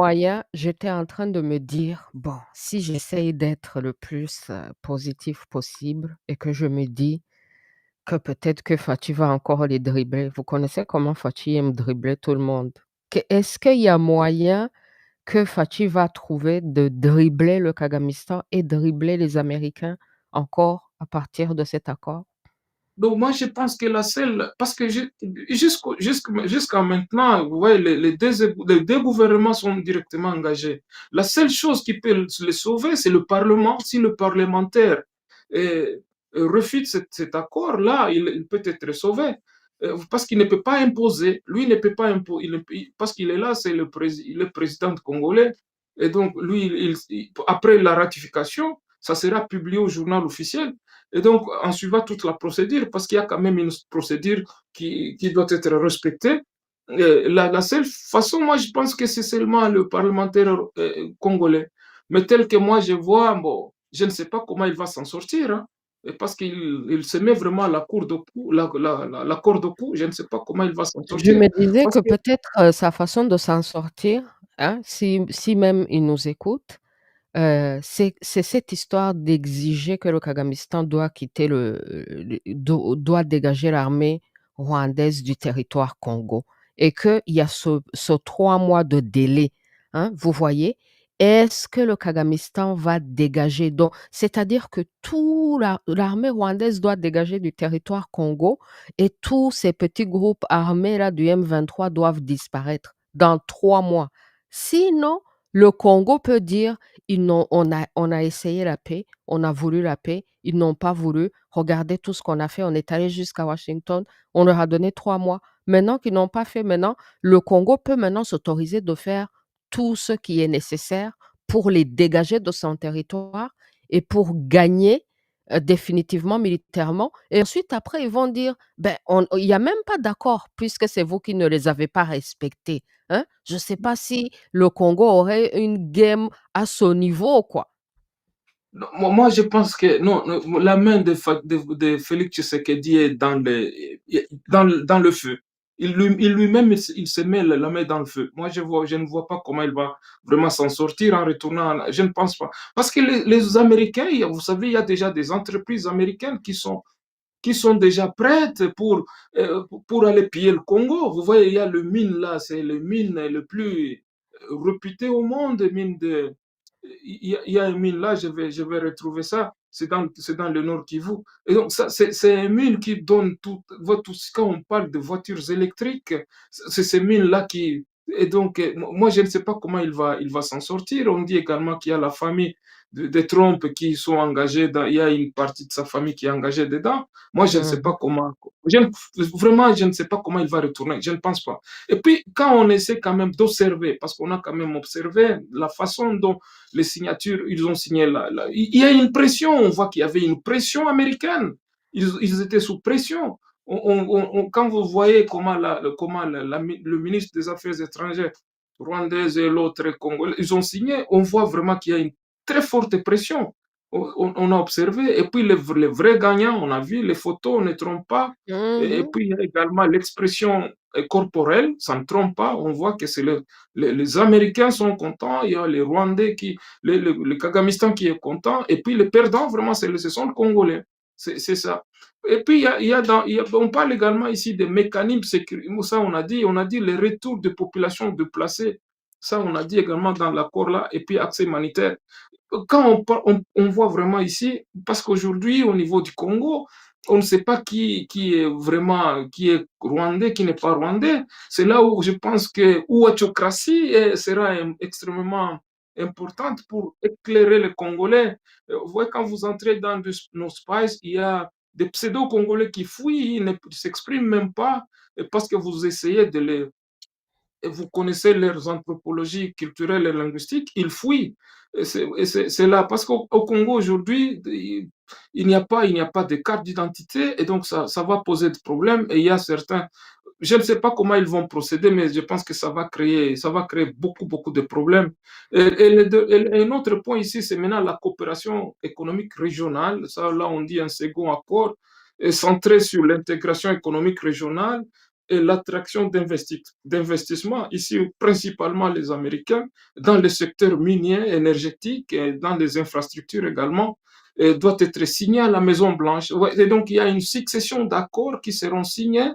moyen, j'étais en train de me dire: «Bon, si j'essaye d'être le plus, positif possible et que je me dis que peut-être que Fati va encore les dribbler». Vous connaissez comment Fati aime dribbler tout le monde. Est-ce qu'il y a moyen que Fati va trouver de dribbler le Kagamistan et dribbler les Américains encore à partir de cet accord? Donc moi, je pense que la seule, parce que jusqu'à maintenant, vous voyez, les deux gouvernements sont directement engagés. La seule chose qui peut les sauver, c'est le Parlement. Si le parlementaire euh, refuse cet accord-là, il peut être sauvé. Parce qu'il ne peut pas imposer, lui ne peut pas imposer, parce qu'il est là, c'est le président congolais. Et donc, lui, après la ratification, ça sera publié au journal officiel. Et donc, on suivra toute la procédure parce qu'il y a quand même une procédure qui doit être respectée. La seule façon, moi, je pense que c'est seulement le parlementaire congolais. Mais tel que moi, je vois, bon, je ne sais pas comment il va s'en sortir, hein, et parce qu'il se met vraiment la corde au cou, la corde au cou, je ne sais pas comment il va s'en Je sortir. me disais Parce que que, peut-être, sa façon de s'en sortir, hein, si même il nous écoute, c'est cette histoire d'exiger que le Kagamistan doit quitter doit dégager l'armée rwandaise du territoire Congo et qu'il y a ce 3 mois de délai, hein, vous voyez? Est-ce que le Kagamistan va dégager? Donc c'est-à-dire que l'armée rwandaise doit dégager du territoire Congo et tous ces petits groupes armés là du M23 doivent disparaître dans 3 mois. Sinon, le Congo peut dire: on a essayé la paix, on a voulu la paix, ils n'ont pas voulu. Regardez tout ce qu'on a fait, on est allé jusqu'à Washington, on leur a donné 3 mois. Maintenant qu'ils n'ont pas fait, maintenant, le Congo peut maintenant s'autoriser de faire tout ce qui est nécessaire pour les dégager de son territoire et pour gagner, définitivement militairement et ensuite après ils vont dire: «Ben, il y a même pas d'accord puisque c'est vous qui ne les avez pas respectés», hein. Je ne sais pas si le Congo aurait une game à ce niveau, quoi. non, moi, je pense que non, la main de Félix Tshisekedi est dans le feu. Il lui-même, il se met la main dans le feu. Moi, je ne vois pas comment il va vraiment s'en sortir en retournant. Je ne pense pas. Parce que les Américains, vous savez, il y a déjà des entreprises américaines qui sont déjà prêtes pour aller piller le Congo. Vous voyez, il y a le mine là, c'est le mine le plus réputé au monde, mine de il y a une mine là, je vais retrouver ça. C'est dans le Nord Kivu. Et donc, ça, c'est une mine qui donne quand on parle de voitures électriques, c'est ces mines-là qui. Et donc, moi, je ne sais pas comment il va s'en sortir. On dit également qu'il y a la famille de Trump qui sont engagés il y a une partie de sa famille qui est engagée dedans. Moi, je ne sais Mmh. pas comment. Vraiment, je ne sais pas comment il va retourner. Je ne pense pas. Et puis, quand on essaie quand même d'observer, parce qu'on a quand même observé la façon dont les signatures, ils ont signé il y a une pression, on voit qu'il y avait une pression américaine. Ils étaient sous pression. Quand vous voyez comment le ministre des Affaires étrangères rwandaise et l'autre congolais, ils ont signé, on voit vraiment qu'il y a une très forte pression. On a observé, et puis les vrais gagnants, on a vu les photos, on ne trompe pas. Et Mmh. puis il y a également l'expression corporelle, ça ne trompe pas. On voit que les Américains sont contents, il y a les Rwandais le Kagamistan qui est content, et puis les perdants, vraiment, ce sont les Congolais. C'est ça. Et puis, on parle également ici des mécanismes sécuritaires. Ça, on a dit les retours de populations déplacées. Ça, on a dit également dans l'accord là, et puis accès humanitaire. Quand on voit vraiment ici, parce qu'aujourd'hui, au niveau du Congo, on ne sait pas qui est vraiment, qui est rwandais, qui n'est pas rwandais. C'est là où je pense que l'ouatocratie sera extrêmement importante pour éclairer les Congolais. Vous voyez, quand vous entrez dans nos spices, il y a des pseudo-Congolais qui fuient, ils ne s'expriment même pas parce que vous essayez de les et vous connaissez leurs anthropologies culturelles et linguistiques, ils fuient. C'est là, parce qu'au Congo aujourd'hui, il n'y a pas de carte d'identité, et donc ça va poser des problèmes. Et il y a certains, je ne sais pas comment ils vont procéder, mais je pense que ça va créer beaucoup, beaucoup de problèmes. Et un autre point ici, c'est maintenant la coopération économique régionale. Ça, là, on dit un second accord, centré sur l'intégration économique régionale et l'attraction d'investissements, ici principalement les Américains, dans le secteur minier, énergétique et dans les infrastructures également, doit être signé à la Maison-Blanche. Ouais, et donc, il y a une succession d'accords qui seront signés.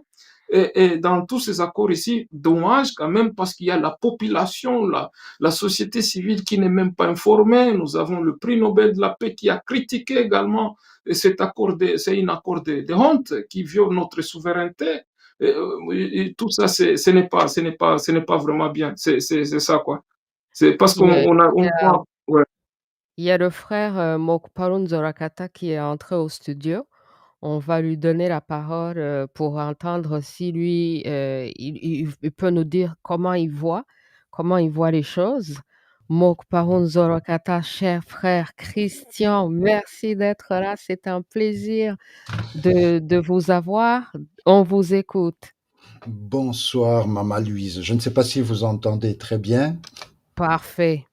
Et dans tous ces accords ici, dommage quand même parce qu'il y a la population, la société civile qui n'est même pas informée. Nous avons le prix Nobel de la paix qui a critiqué également cet accord, c'est un accord de honte qui viole notre souveraineté. Et tout ça, ce n'est pas vraiment bien. C'est ça, quoi. C'est parce Il y a on voit, ouais. il y a le frère, Mokpalu Nzorakata qui est entré au studio. On va lui donner la parole, pour entendre si lui, il peut nous dire comment il voit les choses. Mokpalu Nzorakata, cher frère Christian, merci d'être là, c'est un plaisir de vous avoir. On vous écoute. Bonsoir, Maman Louise. Je ne sais pas si vous entendez très bien. Parfait.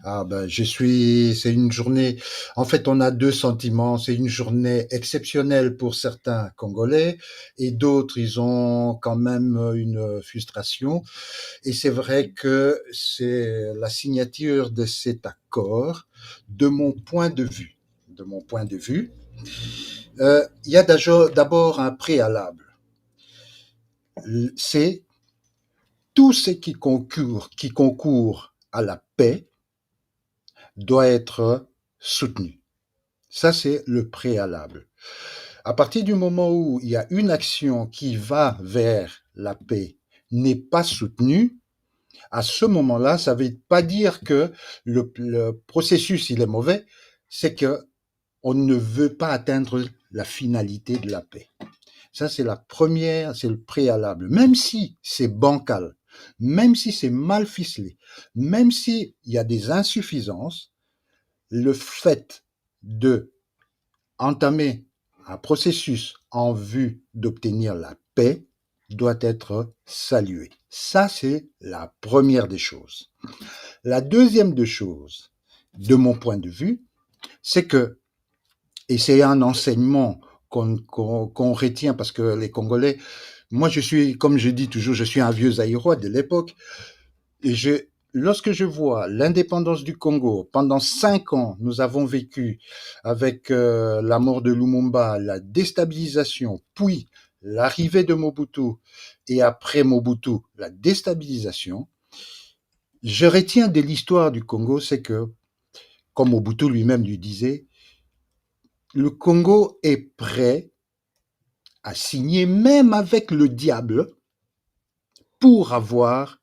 Ah ben, c'est une journée, en fait, on a deux sentiments. C'est une journée exceptionnelle pour certains Congolais et d'autres, ils ont quand même une frustration. Et c'est vrai que c'est la signature de cet accord, de mon point de vue. De mon point de vue, il y a d'abord un préalable. C'est tout ce qui concourt à la paix doit être soutenu. Ça, c'est le préalable. À partir du moment où il y a une action qui va vers la paix n'est pas soutenue, à ce moment-là, ça ne veut pas dire que le processus il est mauvais, c'est que on ne veut pas atteindre la finalité de la paix. Ça, c'est c'est le préalable. Même si c'est bancal, même si c'est mal ficelé, même s'il y a des insuffisances, le fait de entamer un processus en vue d'obtenir la paix doit être salué. Ça, c'est la première des choses. La deuxième des choses, de mon point de vue, c'est que, et c'est un enseignement qu'on retient parce que les Congolais, moi je suis, comme je dis toujours, je suis un vieux Zaïrois de l'époque, et lorsque je vois l'indépendance du Congo, pendant 5 ans, nous avons vécu avec la mort de Lumumba, la déstabilisation, puis l'arrivée de Mobutu, et après Mobutu, la déstabilisation, je retiens de l'histoire du Congo, c'est que, comme Mobutu lui-même lui disait, le Congo est prêt à signer même avec le diable pour avoir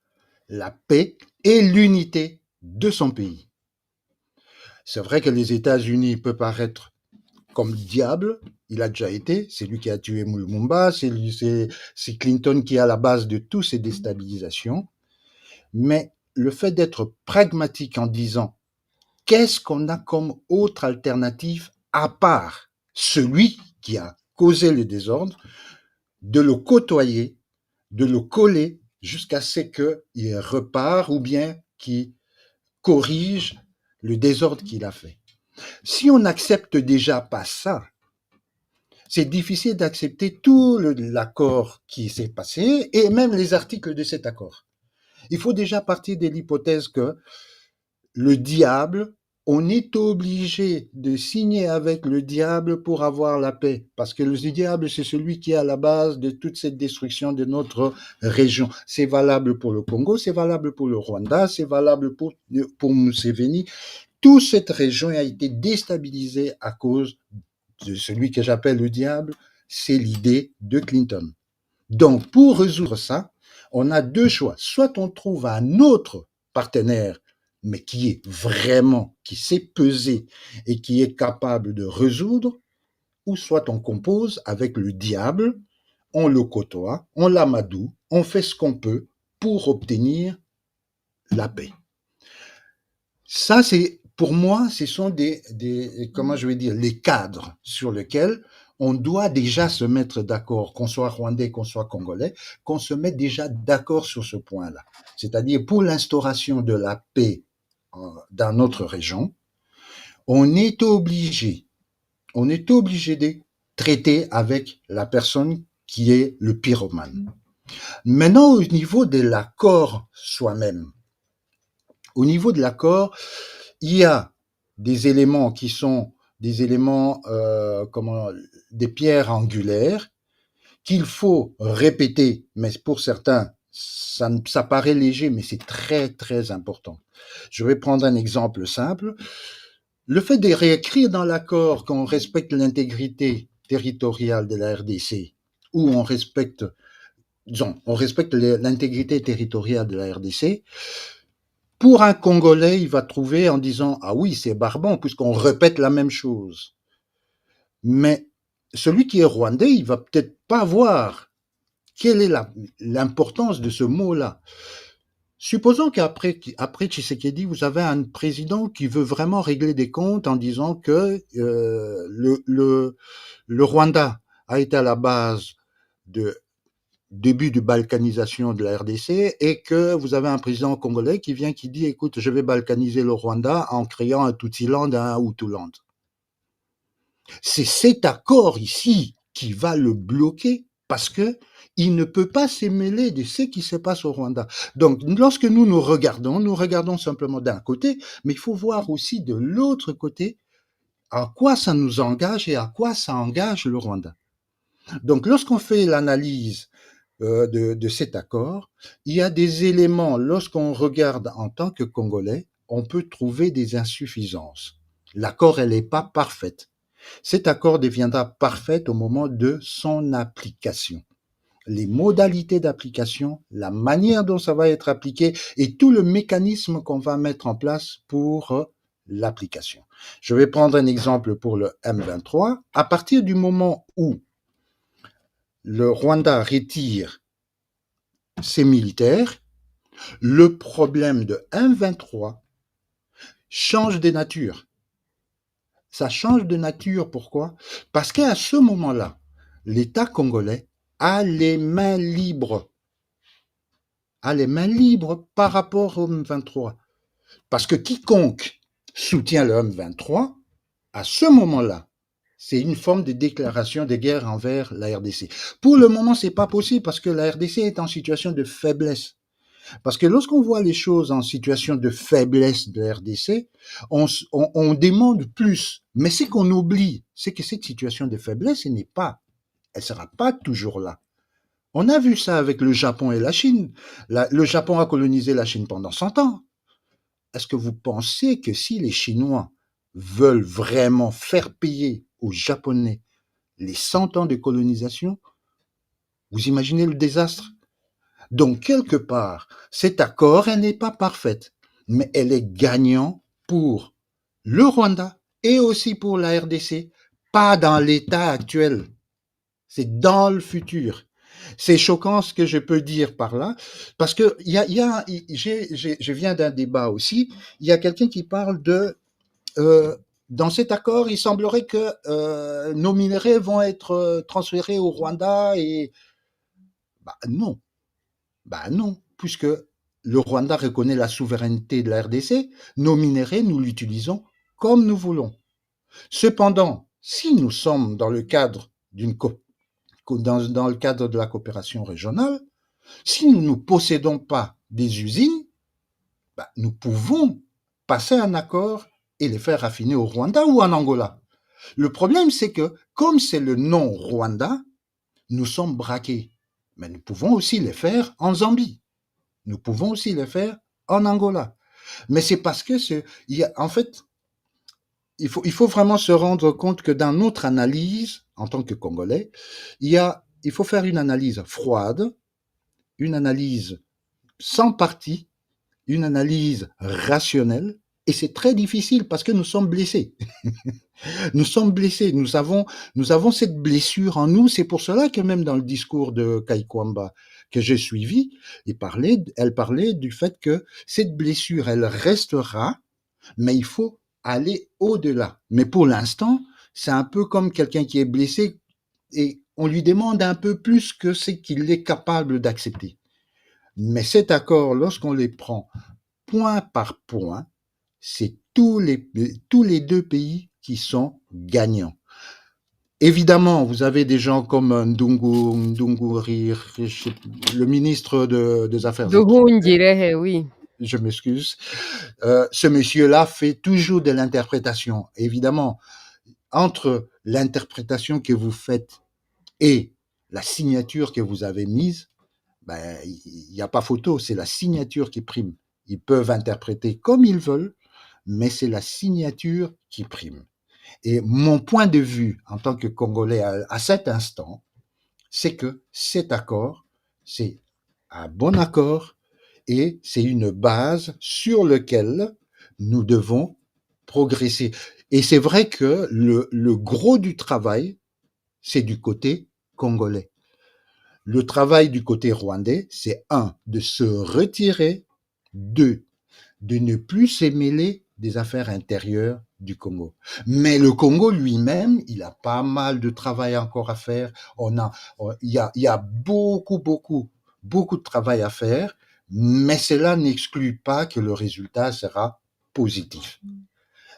la paix et l'unité de son pays. C'est vrai que les États-Unis peuvent paraître comme le diable, il a déjà été, c'est lui qui a tué Lumumba, c'est Clinton qui est à la base de toutes ces déstabilisations, mais le fait d'être pragmatique en disant qu'est-ce qu'on a comme autre alternative à part celui qui a causé le désordre, de le côtoyer, de le coller jusqu'à ce qu'il repart ou bien qu'il corrige le désordre qu'il a fait. Si on n'accepte déjà pas ça, c'est difficile d'accepter tout l'accord qui s'est passé et même les articles de cet accord. Il faut déjà partir de l'hypothèse que le diable, on est obligé de signer avec le diable pour avoir la paix. Parce que le diable, c'est celui qui est à la base de toute cette destruction de notre région. C'est valable pour le Congo, c'est valable pour le Rwanda, c'est valable pour Museveni. Toute cette région a été déstabilisée à cause de celui que j'appelle le diable, c'est l'idée de Clinton. Donc, pour résoudre ça, on a deux choix. Soit on trouve un autre partenaire, mais qui sait peser et qui est capable de résoudre, ou soit on compose avec le diable, on le côtoie, on l'amadoue, on fait ce qu'on peut pour obtenir la paix. Ça, c'est, pour moi, ce sont comment je vais dire, les cadres sur lesquels on doit déjà se mettre d'accord, qu'on soit rwandais, qu'on soit congolais, qu'on se mette déjà d'accord sur ce point-là. C'est-à-dire, pour l'instauration de la paix dans notre région, on est obligé de traiter avec la personne qui est le pyromane. Maintenant, au niveau de l'accord soi-même, au niveau de l'accord, il y a des éléments qui sont des éléments, des pierres angulaires qu'il faut répéter, mais pour certains, ça paraît léger, mais c'est très, très important. Je vais prendre un exemple simple. Le fait de réécrire dans l'accord qu'on respecte l'intégrité territoriale de la RDC, ou on respecte l'intégrité territoriale de la RDC, pour un Congolais, il va trouver en disant « Ah oui, c'est barbant, puisqu'on répète la même chose. » Mais celui qui est rwandais, il va peut-être pas voir quelle est l'importance de ce mot-là. Supposons qu'après Tshisekedi, vous avez un président qui veut vraiment régler des comptes en disant que le Rwanda a été à la base de début de balkanisation de la RDC et que vous avez un président congolais qui vient qui dit écoute, je vais balkaniser le Rwanda en créant un Tutsi-land et un Hutu-land. C'est cet accord ici qui va le bloquer parce que il ne peut pas se mêler de ce qui se passe au Rwanda. Donc, lorsque nous regardons simplement d'un côté, mais il faut voir aussi de l'autre côté à quoi ça nous engage et à quoi ça engage le Rwanda. Donc, lorsqu'on fait l'analyse de cet accord, il y a des éléments, lorsqu'on regarde en tant que Congolais, on peut trouver des insuffisances. L'accord, elle n'est pas parfaite. Cet accord deviendra parfait au moment de son application. Les modalités d'application, la manière dont ça va être appliqué et tout le mécanisme qu'on va mettre en place pour l'application. Je vais prendre un exemple pour le M23. À partir du moment où le Rwanda retire ses militaires, le problème de M23 change de nature. Ça change de nature, pourquoi? Parce qu'à ce moment-là, l'État congolais a les mains libres. A les mains libres par rapport au M23. Parce que quiconque soutient le M23, à ce moment-là, c'est une forme de déclaration de guerre envers la RDC. Pour le moment, c'est pas possible parce que la RDC est en situation de faiblesse. Parce que lorsqu'on voit les choses en situation de faiblesse de la RDC, on demande plus. Mais ce qu'on oublie, c'est que cette situation de faiblesse, elle sera pas toujours là. On a vu ça avec le Japon et la Chine. Le Japon a colonisé la Chine pendant 100 ans. Est-ce que vous pensez que si les Chinois veulent vraiment faire payer aux Japonais les 100 ans de colonisation, vous imaginez le désastre? Donc, quelque part, cet accord, elle n'est pas parfaite, mais elle est gagnant pour le Rwanda et aussi pour la RDC, pas dans l'état actuel, c'est dans le futur. C'est choquant ce que je peux dire par là, parce que je viens d'un débat aussi, il y a quelqu'un qui parle de, dans cet accord, il semblerait que nos minerais vont être transférés au Rwanda et, non. Non, puisque le Rwanda reconnaît la souveraineté de la RDC, nos minerais, nous l'utilisons comme nous voulons. Cependant, si nous sommes dans le cadre dans le cadre de la coopération régionale, si nous ne possédons pas des usines, nous pouvons passer un accord et les faire raffiner au Rwanda ou en Angola. Le problème, c'est que, comme c'est le nom Rwanda, nous sommes braqués. Mais nous pouvons aussi les faire en Zambie. Nous pouvons aussi le faire en Angola. Mais c'est parce que en fait, il faut vraiment se rendre compte que dans notre analyse, en tant que Congolais, il faut faire une analyse froide, une analyse sans parti, une analyse rationnelle, et c'est très difficile parce que nous sommes blessés. Nous sommes blessés, nous avons cette blessure en nous, c'est pour cela que même dans le discours de Kaikwamba que j'ai suivi, elle parlait du fait que cette blessure, elle restera, mais il faut aller au-delà. Mais pour l'instant, c'est un peu comme quelqu'un qui est blessé et on lui demande un peu plus que ce qu'il est capable d'accepter. Mais cet accord, lorsqu'on les prend point par point, c'est tous les deux pays qui sont gagnants. Évidemment, vous avez des gens comme le ministre des Affaires étrangères, Nduhungirehe, oui. je m'excuse. Ce monsieur-là fait toujours de l'interprétation. Évidemment, entre l'interprétation que vous faites et la signature que vous avez mise, ben, il n'y a pas photo, c'est la signature qui prime. Ils peuvent interpréter comme ils veulent, mais c'est la signature qui prime. Et mon point de vue en tant que Congolais à cet instant, c'est que cet accord, c'est un bon accord et c'est une base sur laquelle nous devons progresser. Et c'est vrai que le gros du travail, c'est du côté congolais. Le travail du côté rwandais, c'est un, de se retirer, deux, de ne plus se mêler des affaires intérieures du Congo. Mais le Congo lui-même, il a pas mal de travail encore à faire. Il y a beaucoup de travail à faire, mais cela n'exclut pas que le résultat sera positif.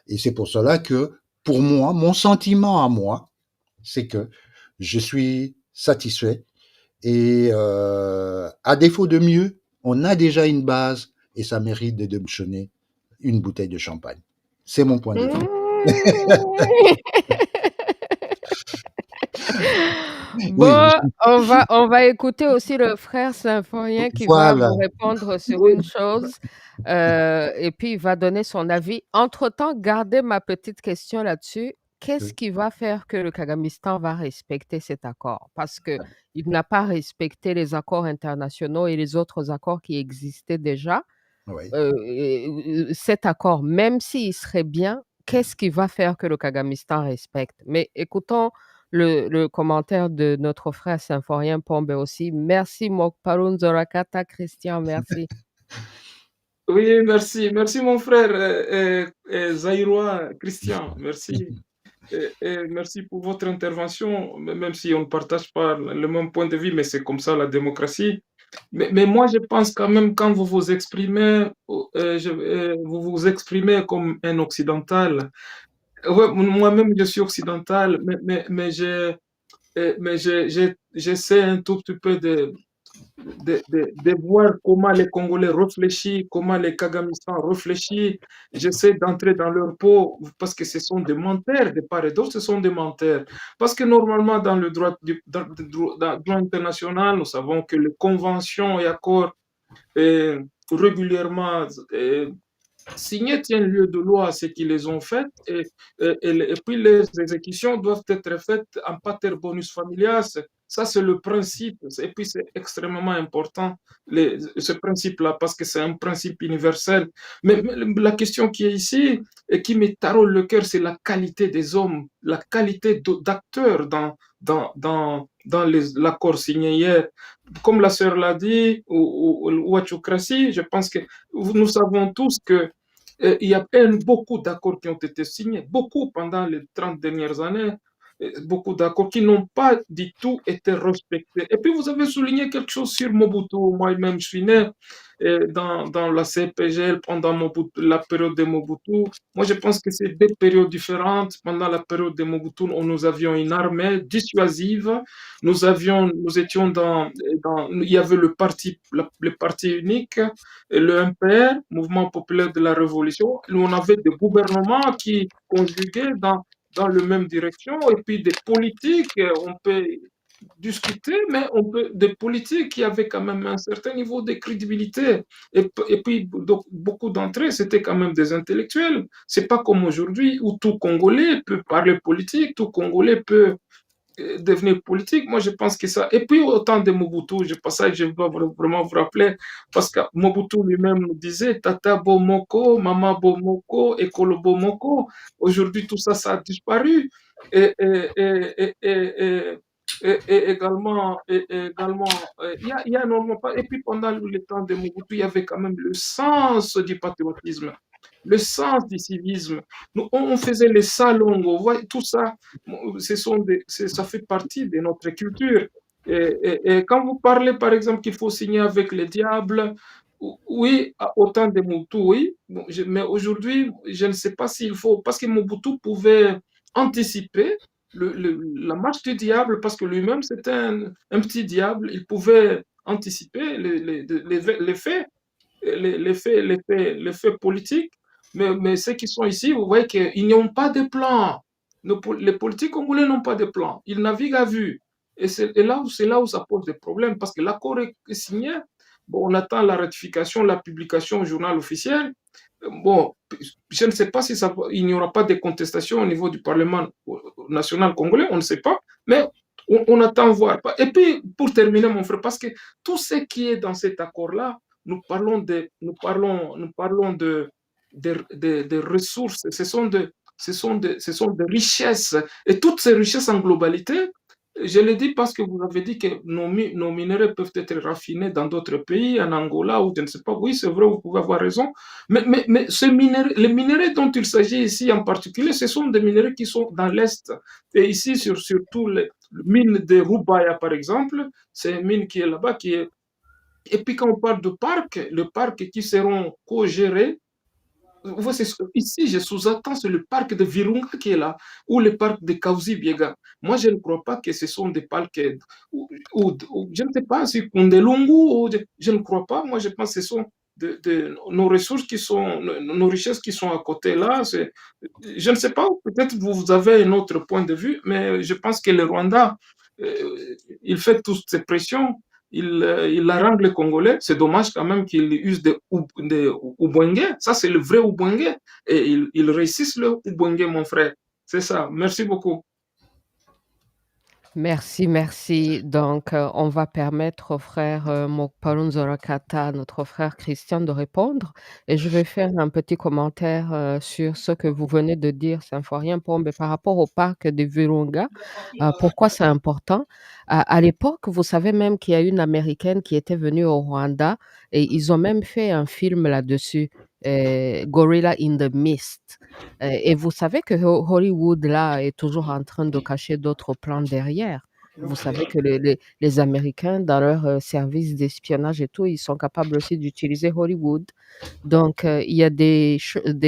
Et c'est pour cela que, pour moi, mon sentiment à moi, c'est que je suis satisfait et à défaut de mieux, on a déjà une base et ça mérite de débouchonner une bouteille de champagne. C'est mon point de vue. Oui, Bon, on va écouter aussi le frère symphorien qui va voilà. vous répondre sur Oui, une chose, et puis il va donner son avis. Entre-temps, gardez ma petite question là-dessus. Qu'est-ce oui, qui va faire que le Kagamistan va respecter cet accord? Parce que il n'a pas respecté les accords internationaux et les autres accords qui existaient déjà. oui. Cet accord, même s'il serait bien, qu'est-ce qui va faire que le Kagamistan respecte? Mais écoutons le commentaire de notre frère symphorien Pombe aussi. Merci Mokparun Zorakata Christian, merci. Oui, merci. Merci, mon frère Zaïrois Christian. Merci. Et merci pour votre intervention, même si on ne partage pas le même point de vue, mais c'est comme ça la démocratie. Mais moi, je pense quand même, quand vous vous exprimez, vous vous exprimez comme un occidental. Ouais, moi-même, je suis occidental, mais j'essaie un tout petit peu de voir comment les Congolais réfléchissent, comment les Kagamistan réfléchissent. J'essaie d'entrer dans leur peau parce que ce sont des menteurs, de part et d'autre, ce sont des menteurs. Parce que normalement, dans le droit, dans le droit international, nous savons que les conventions et accords régulièrement signés tiennent lieu de loi à ce qu'ils les ont fait et puis les exécutions doivent être faites en pater bonus familias. Ça, c'est le principe. Et puis, c'est extrêmement important, ce principe-là, parce que c'est un principe universel. Mais la question qui est ici et qui me taraude le cœur, c'est la qualité des hommes, la qualité d'acteurs dans l'accord signé hier. Comme la sœur l'a dit, ou Wachokrasi, je pense que nous savons tous que il y a beaucoup d'accords qui ont été signés, beaucoup pendant les 30 dernières années, beaucoup d'accords qui n'ont pas du tout été respectés. Et puis vous avez souligné quelque chose sur Mobutu. Moi-même, je suis né dans la CPGL pendant la période de Mobutu. Moi, je pense que c'est deux périodes différentes. Pendant la période de Mobutu, nous avions une armée dissuasive. Nous étions il y avait le parti unique, et le MPR, Mouvement populaire de la Révolution. On avait des gouvernements qui conjuguaient dans la même direction et puis des politiques, on peut discuter, mais des politiques qui avaient quand même un certain niveau de crédibilité. Et puis, donc, beaucoup d'entre eux, c'était quand même des intellectuels. C'est pas comme aujourd'hui où tout Congolais peut parler politique, tout Congolais peut devenir politique. Moi, je pense que ça. Et puis, au temps de Mobutu, je dois vraiment vous rappeler, parce que Mobutu lui-même nous disait Tata Bomoko, Mama Bomoko, Ekolo Bomoko. Aujourd'hui, tout ça, ça a disparu. Et, et, et, et, et, et également, il y a énormément pas. Et puis pendant le temps de Mobutu, il y avait quand même le sens du patriotisme, le sens du civisme. On faisait les salons, on voit, tout ça, ça fait partie de notre culture. Et quand vous parlez, par exemple, qu'il faut signer avec les diables, oui, au temps de Mobutu, oui, bon, mais aujourd'hui, je ne sais pas s'il faut, parce que Mobutu pouvait anticiper la marche du diable, parce que lui-même, c'était un petit diable. Il pouvait anticiper les faits, les faits politiques. Mais ceux qui sont ici, vous voyez qu'ils n'ont pas de plan. Les politiques congolais n'ont pas de plan. Ils naviguent à vue. C'est là où ça pose des problèmes, parce que l'accord est signé. Bon, on attend la ratification, la publication au journal officiel. Bon, je ne sais pas si il n'y aura pas de contestation au niveau du Parlement national congolais, on ne sait pas, mais on attend voir. Et puis, pour terminer, mon frère, parce que tout ce qui est dans cet accord-là, nous parlons de ressources, ce sont des richesses. Et toutes ces richesses en globalité, je le dis parce que vous avez dit que nos minerais peuvent être raffinés dans d'autres pays, en Angola ou je ne sais pas. Oui, c'est vrai, vous pouvez avoir raison. Mais les minéraux dont il s'agit ici en particulier, ce sont des minéraux qui sont dans l'Est. Et ici, surtout les mines de Rubaya, par exemple, c'est une mine qui est là-bas, qui est. Et puis quand on parle de parcs, le parc qui seront co-gérés, ici, je sous-attends, c'est le parc de Virunga qui est là, ou le parc de Kauzi-Biega. Moi, je ne crois pas que ce sont des parcs, je ne sais pas si Kundelungu, je ne crois pas. Moi, je pense que ce sont nos ressources nos richesses qui sont à côté là. Je ne sais pas, peut-être vous avez un autre point de vue, mais je pense que le Rwanda, il fait toutes ces pressions, il harangue les Congolais. C'est dommage quand même qu'il use des Ubwenge. Ça, c'est le vrai Ubwenge. Et ils réussissent le Ubwenge, mon frère. C'est ça. Merci beaucoup. Merci, merci. Donc, on va permettre au frère, Mokpalon Zorakata, notre frère Christian, de répondre et je vais faire un petit commentaire, sur ce que vous venez de dire, Symphorien Pombe, par rapport au parc de Virunga. Pourquoi c'est important? À l'époque, vous savez même qu'il y a une Américaine qui était venue au Rwanda et ils ont même fait un film là-dessus, Gorilla in the Mist. Et vous savez que Hollywood, là, est toujours en train de cacher d'autres plans derrière. Vous savez que les Américains, dans leur service d'espionnage et tout, ils sont capables aussi d'utiliser Hollywood. Donc, il y a des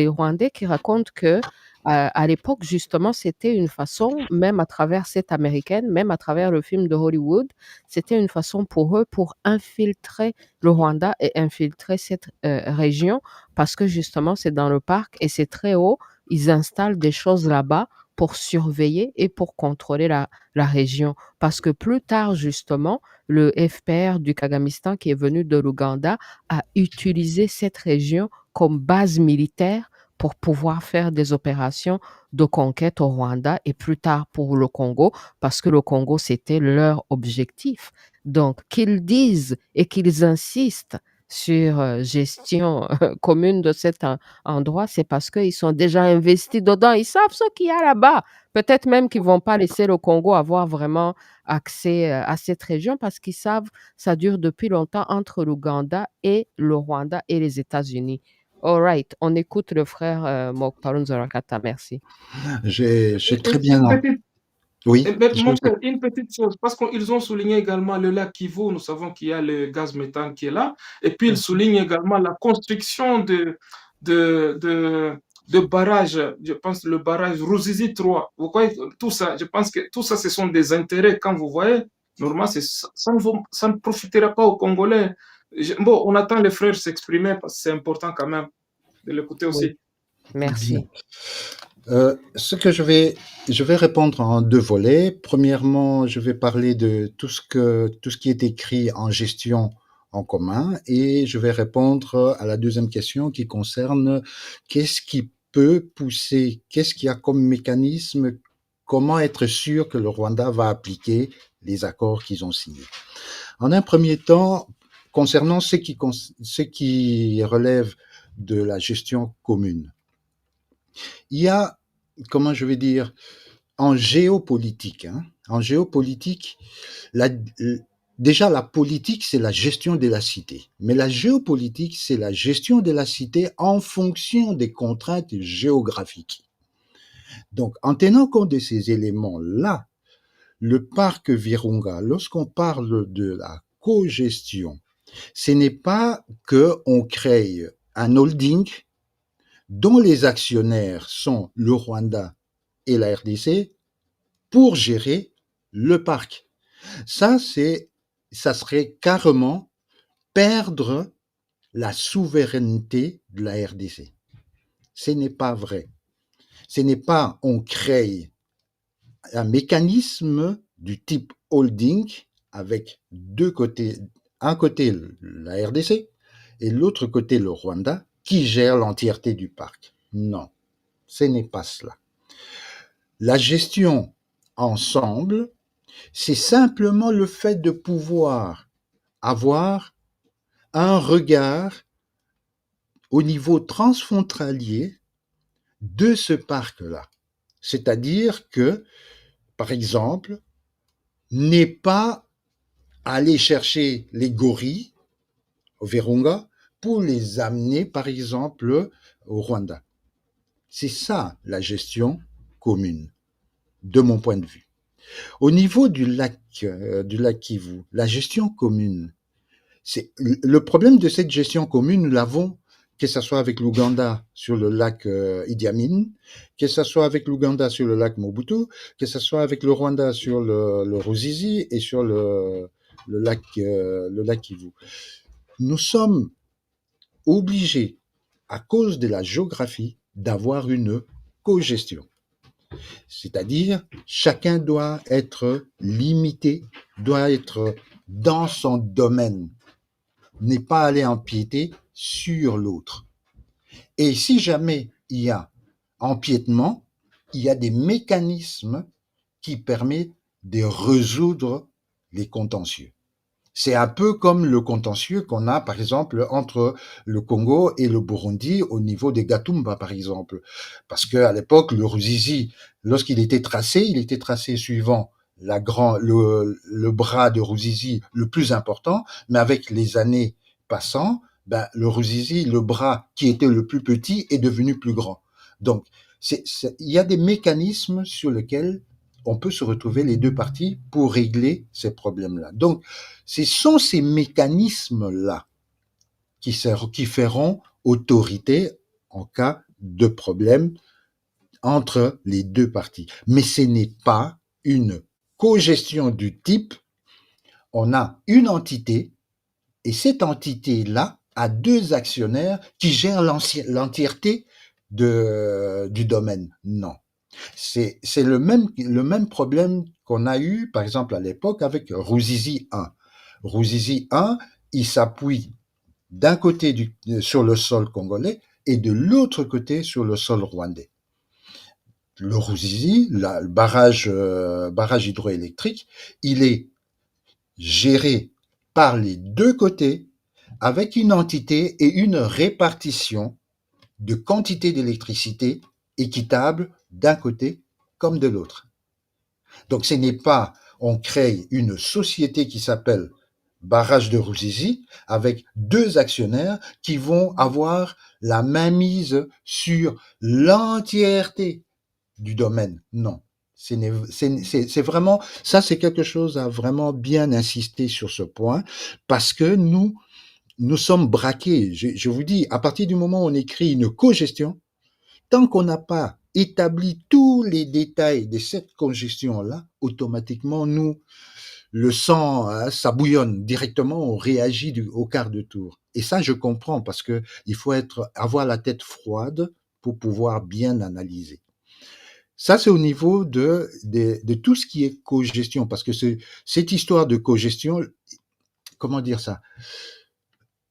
Rwandais qui racontent que à l'époque, justement, c'était une façon, même à travers cette Américaine, même à travers le film de Hollywood, c'était une façon pour eux pour infiltrer le Rwanda et infiltrer cette région parce que justement, c'est dans le parc et c'est très haut. Ils installent des choses là-bas pour surveiller et pour contrôler la région. Parce que plus tard, justement, le FPR du Kagamistan qui est venu de l'Ouganda a utilisé cette région comme base militaire pour pouvoir faire des opérations de conquête au Rwanda et plus tard pour le Congo, parce que le Congo, c'était leur objectif. Donc, qu'ils disent et qu'ils insistent sur gestion commune de cet endroit, c'est parce qu'ils sont déjà investis dedans. Ils savent ce qu'il y a là-bas. Peut-être même qu'ils ne vont pas laisser le Congo avoir vraiment accès à cette région parce qu'ils savent ça dure depuis longtemps entre l'Ouganda et le Rwanda et les États-Unis. All right, on écoute le frère Mokpalon Zorakata. Merci. J'ai très bien. Une petite, Oui, mon frère, une petite chose, parce qu'ils ont souligné également le lac Kivu, nous savons qu'il y a le gaz méthane qui est là, et puis ils soulignent également la construction de, de, de barrages, je pense le barrage Ruzizi 3. Vous voyez, tout ça, je pense que tout ça, ce sont des intérêts. Quand vous voyez, normalement, ça ne profitera pas aux Congolais. Bon, on attend les frères s'exprimer parce que c'est important quand même de l'écouter Oui, aussi. merci. Ce que je vais répondre en deux volets. Premièrement, je vais parler de tout ce qui est écrit en gestion en commun et je vais répondre à la deuxième question qui concerne qu'est-ce qui peut pousser, qu'est-ce qu'il y a comme mécanisme, comment être sûr que le Rwanda va appliquer les accords qu'ils ont signés. En un premier temps, concernant ce qui relève de la gestion commune, il y a, comment je vais dire, en géopolitique, déjà la politique, c'est la gestion de la cité. Mais la géopolitique, c'est la gestion de la cité en fonction des contraintes géographiques. Donc, en tenant compte de ces éléments-là, le parc Virunga, lorsqu'on parle de la co-gestion, ce n'est pas qu'on crée un holding dont les actionnaires sont le Rwanda et la RDC, pour gérer le parc. Ça serait carrément perdre la souveraineté de la RDC. Ce n'est pas vrai. Ce n'est pas on crée un mécanisme du type holding avec deux côtés, un côté la RDC et l'autre côté le Rwanda qui gère l'entièreté du parc. Non, ce n'est pas cela. La gestion ensemble, c'est simplement le fait de pouvoir avoir un regard au niveau transfrontalier de ce parc-là. C'est-à-dire que, par exemple, n'est pas aller chercher les gorilles au Virunga pour les amener, par exemple, au Rwanda. C'est ça la gestion commune, de mon point de vue. Au niveau du lac Kivu, la gestion commune, c'est le problème de cette gestion commune, nous l'avons, que ce soit avec l'Ouganda sur le lac Idi Amin, que ce soit avec l'Ouganda sur le lac Mobutu, que ce soit avec le Rwanda sur le Ruzizi et sur le lac Kivu. Nous sommes obligés, à cause de la géographie, d'avoir une co-gestion. C'est-à-dire, chacun doit être limité, doit être dans son domaine, n'est pas aller empiéter sur l'autre. Et si jamais il y a empiètement, il y a des mécanismes qui permettent de résoudre les contentieux. C'est un peu comme le contentieux qu'on a, par exemple, entre le Congo et le Burundi au niveau des Gatumba, par exemple. Parce qu'à l'époque, le Ruzizi, lorsqu'il était tracé, il était tracé suivant le bras de Ruzizi le plus important, mais avec les années passant, le Ruzizi, le bras qui était le plus petit, est devenu plus grand. Donc, il y a des mécanismes sur lesquels on peut se retrouver les deux parties pour régler ces problèmes-là. Donc, ce sont ces mécanismes-là qui feront autorité en cas de problème entre les deux parties. Mais ce n'est pas une co-gestion du type, on a une entité, et cette entité-là a deux actionnaires qui gèrent l'entièreté du domaine. Non. C'est le même problème qu'on a eu, par exemple, à l'époque avec Ruzizi 1. Ruzizi 1, il s'appuie d'un côté sur le sol congolais et de l'autre côté sur le sol rwandais. Le Ruzizi, le barrage hydroélectrique, il est géré par les deux côtés avec une entité et une répartition de quantité d'électricité équitable d'un côté comme de l'autre. Donc ce n'est pas on crée une société qui s'appelle Barrage de Ruzizi avec deux actionnaires qui vont avoir la mainmise sur l'entièreté du domaine. Non. C'est vraiment, ça c'est quelque chose à vraiment bien insister sur ce point parce que nous sommes braqués. Je vous dis, à partir du moment où on écrit une co-gestion, tant qu'on n'a pas établi tous les détails de cette co-gestion-là, automatiquement, le sang, ça bouillonne directement, on réagit au quart de tour. Et ça, je comprends parce que il faut avoir la tête froide pour pouvoir bien analyser. Ça, c'est au niveau de tout ce qui est co-gestion, parce que cette histoire de co-gestion, comment dire ça?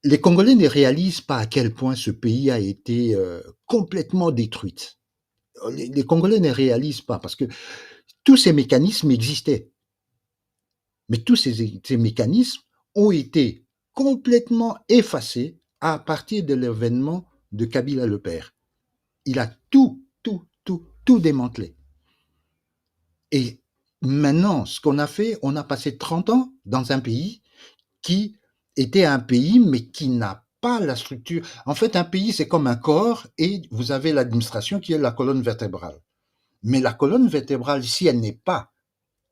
Les Congolais ne réalisent pas à quel point ce pays a été complètement détruit. Les Congolais ne réalisent pas, parce que tous ces mécanismes existaient. Mais tous ces mécanismes ont été complètement effacés à partir de l'événement de Kabila le Père. Il a tout démantelé. Et maintenant, ce qu'on a fait, on a passé 30 ans dans un pays qui était un pays, mais qui n'a pas la structure. En fait, un pays, c'est comme un corps et vous avez l'administration qui est la colonne vertébrale. Mais la colonne vertébrale, si elle n'est pas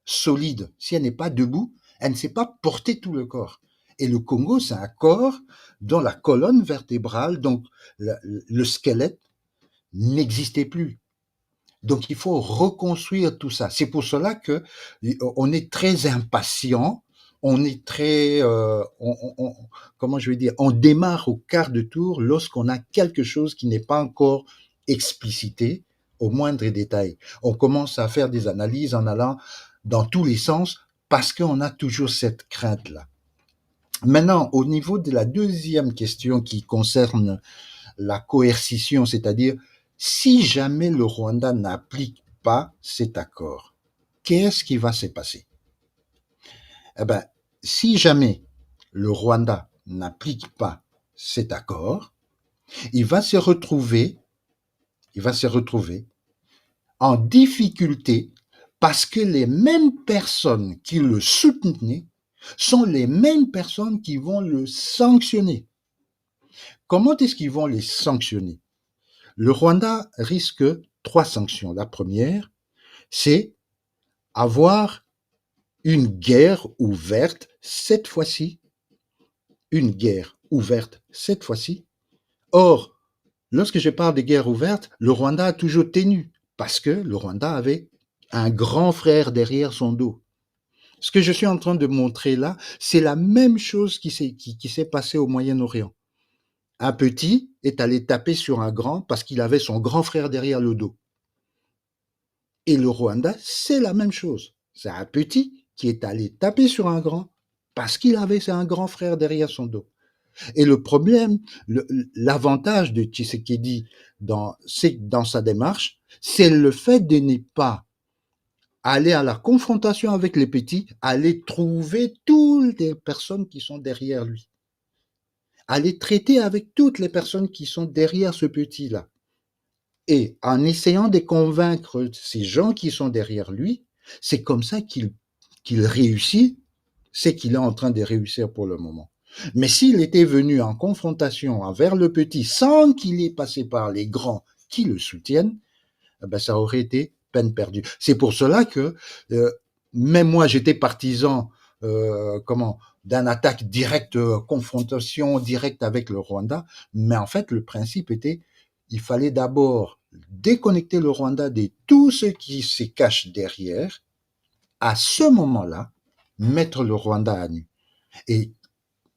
solide, si elle n'est pas debout, elle ne sait pas porter tout le corps. Et le Congo, c'est un corps dont la colonne vertébrale, donc le squelette, n'existait plus. Donc, il faut reconstruire tout ça. C'est pour cela que on est très impatient, on est très, comment je vais dire, on démarre au quart de tour lorsqu'on a quelque chose qui n'est pas encore explicité au moindre détail. On commence à faire des analyses en allant dans tous les sens parce qu'on a toujours cette crainte-là. Maintenant, au niveau de la deuxième question qui concerne la coercition, c'est-à-dire si jamais le Rwanda n'applique pas cet accord, qu'est-ce qui va se passer? Eh ben, si jamais le Rwanda n'applique pas cet accord, il va se retrouver en difficulté parce que les mêmes personnes qui le soutenaient sont les mêmes personnes qui vont le sanctionner. Comment est-ce qu'ils vont les sanctionner? Le Rwanda risque 3 sanctions. La première, c'est avoir une guerre ouverte, cette fois-ci, une guerre ouverte cette fois-ci. Or, lorsque je parle de guerre ouverte, le Rwanda a toujours tenu, parce que le Rwanda avait un grand frère derrière son dos. Ce que je suis en train de montrer là, c'est la même chose qui s'est passé au Moyen-Orient. Un petit est allé taper sur un grand parce qu'il avait son grand frère derrière le dos. Et le Rwanda, c'est la même chose. C'est un petit qui est allé taper sur un grand parce qu'il avait un grand frère derrière son dos. Et le problème, l'avantage de Tshisekedi dans sa démarche, c'est le fait de ne pas aller à la confrontation avec les petits, aller trouver toutes les personnes qui sont derrière lui. Aller traiter avec toutes les personnes qui sont derrière ce petit-là. Et en essayant de convaincre ces gens qui sont derrière lui, c'est comme ça qu'il réussit, c'est qu'il est en train de réussir pour le moment. Mais s'il était venu en confrontation envers le petit sans qu'il ait passé par les grands qui le soutiennent, ben ça aurait été peine perdue. C'est pour cela que même moi j'étais partisan d'une attaque directe, confrontation directe avec le Rwanda, mais en fait le principe était il fallait d'abord déconnecter le Rwanda de tout ce qui se cache derrière, à ce moment-là, mettre le Rwanda à nu. Et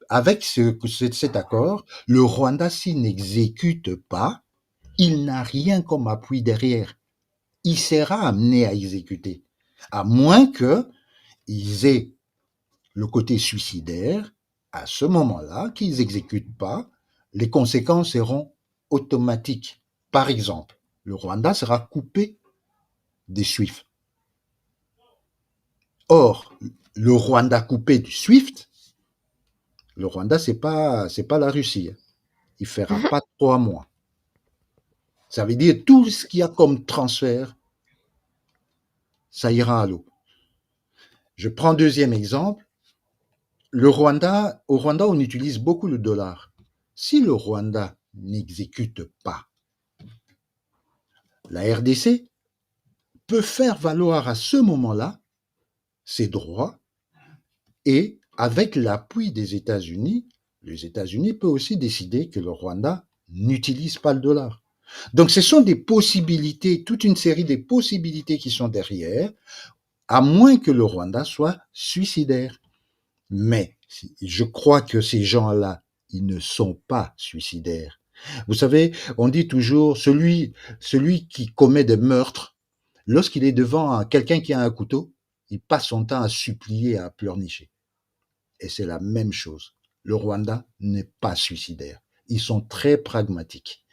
avec cet accord, le Rwanda, s'il n'exécute pas, il n'a rien comme appui derrière. Il sera amené à exécuter, à moins qu'ils aient le côté suicidaire. À ce moment-là, qu'ils n'exécutent pas, les conséquences seront automatiques. Par exemple, le Rwanda sera coupé des SWIFT. Or, le Rwanda coupé du SWIFT, le Rwanda, c'est pas la Russie. Il fera pas 3 mois. Ça veut dire tout ce qu'il y a comme transfert, ça ira à l'eau. Je prends deuxième exemple. Au Rwanda, on utilise beaucoup le dollar. Si le Rwanda n'exécute pas, la RDC peut faire valoir à ce moment-là ses droits et avec l'appui des États-Unis, les États-Unis peuvent aussi décider que le Rwanda n'utilise pas le dollar. Donc ce sont des possibilités, toute une série de possibilités qui sont derrière, à moins que le Rwanda soit suicidaire. Mais je crois que ces gens-là, ils ne sont pas suicidaires. Vous savez, on dit toujours, celui qui commet des meurtres, lorsqu'il est devant quelqu'un qui a un couteau, il passe son temps à supplier, à pleurnicher. Et c'est la même chose. Le Rwanda n'est pas suicidaire. Ils sont très pragmatiques.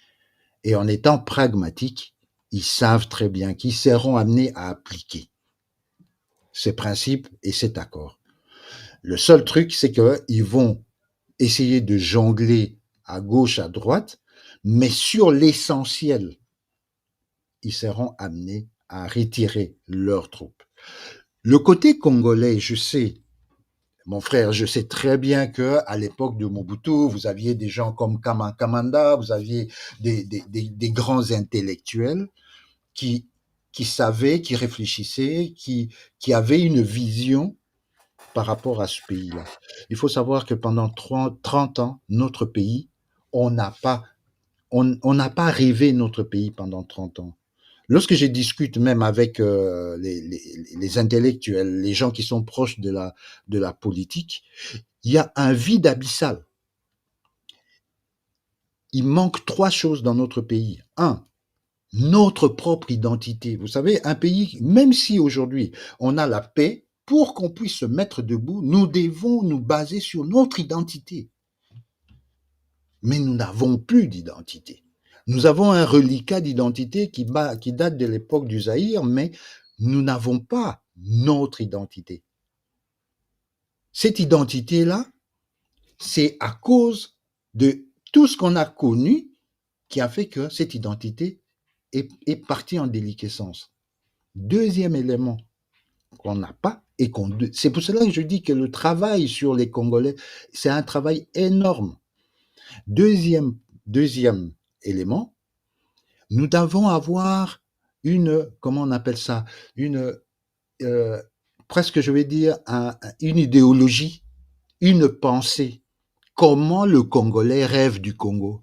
Et en étant pragmatiques, ils savent très bien qu'ils seront amenés à appliquer ces principes et cet accord. Le seul truc, c'est qu'ils vont essayer de jongler à gauche, à droite, mais sur l'essentiel, ils seront amenés à retirer leurs troupes. Le côté congolais, je sais, mon frère, je sais très bien qu'à l'époque de Mobutu, vous aviez des gens comme Kamanda, vous aviez des grands intellectuels qui savaient, qui réfléchissaient, qui avaient une vision par rapport à ce pays-là. Il faut savoir que pendant 30 ans, notre pays, on n'a pas rêvé notre pays pendant 30 ans. Lorsque je discute même avec les intellectuels, les gens qui sont proches de la politique, il y a un vide abyssal. Il manque 3 choses dans notre pays. Un, notre propre identité. Vous savez, un pays, même si aujourd'hui on a la paix, pour qu'on puisse se mettre debout, nous devons nous baser sur notre identité. Mais nous n'avons plus d'identité. Nous avons un reliquat d'identité qui date de l'époque du Zaïre, mais nous n'avons pas notre identité. Cette identité-là, c'est à cause de tout ce qu'on a connu qui a fait que cette identité est partie en déliquescence. Deuxième élément qu'on n'a pas, et c'est pour cela que je dis que le travail sur les Congolais, c'est un travail énorme. Deuxième élément, nous devons avoir comment on appelle ça, presque je vais dire, une idéologie, une pensée. Comment le Congolais rêve du Congo.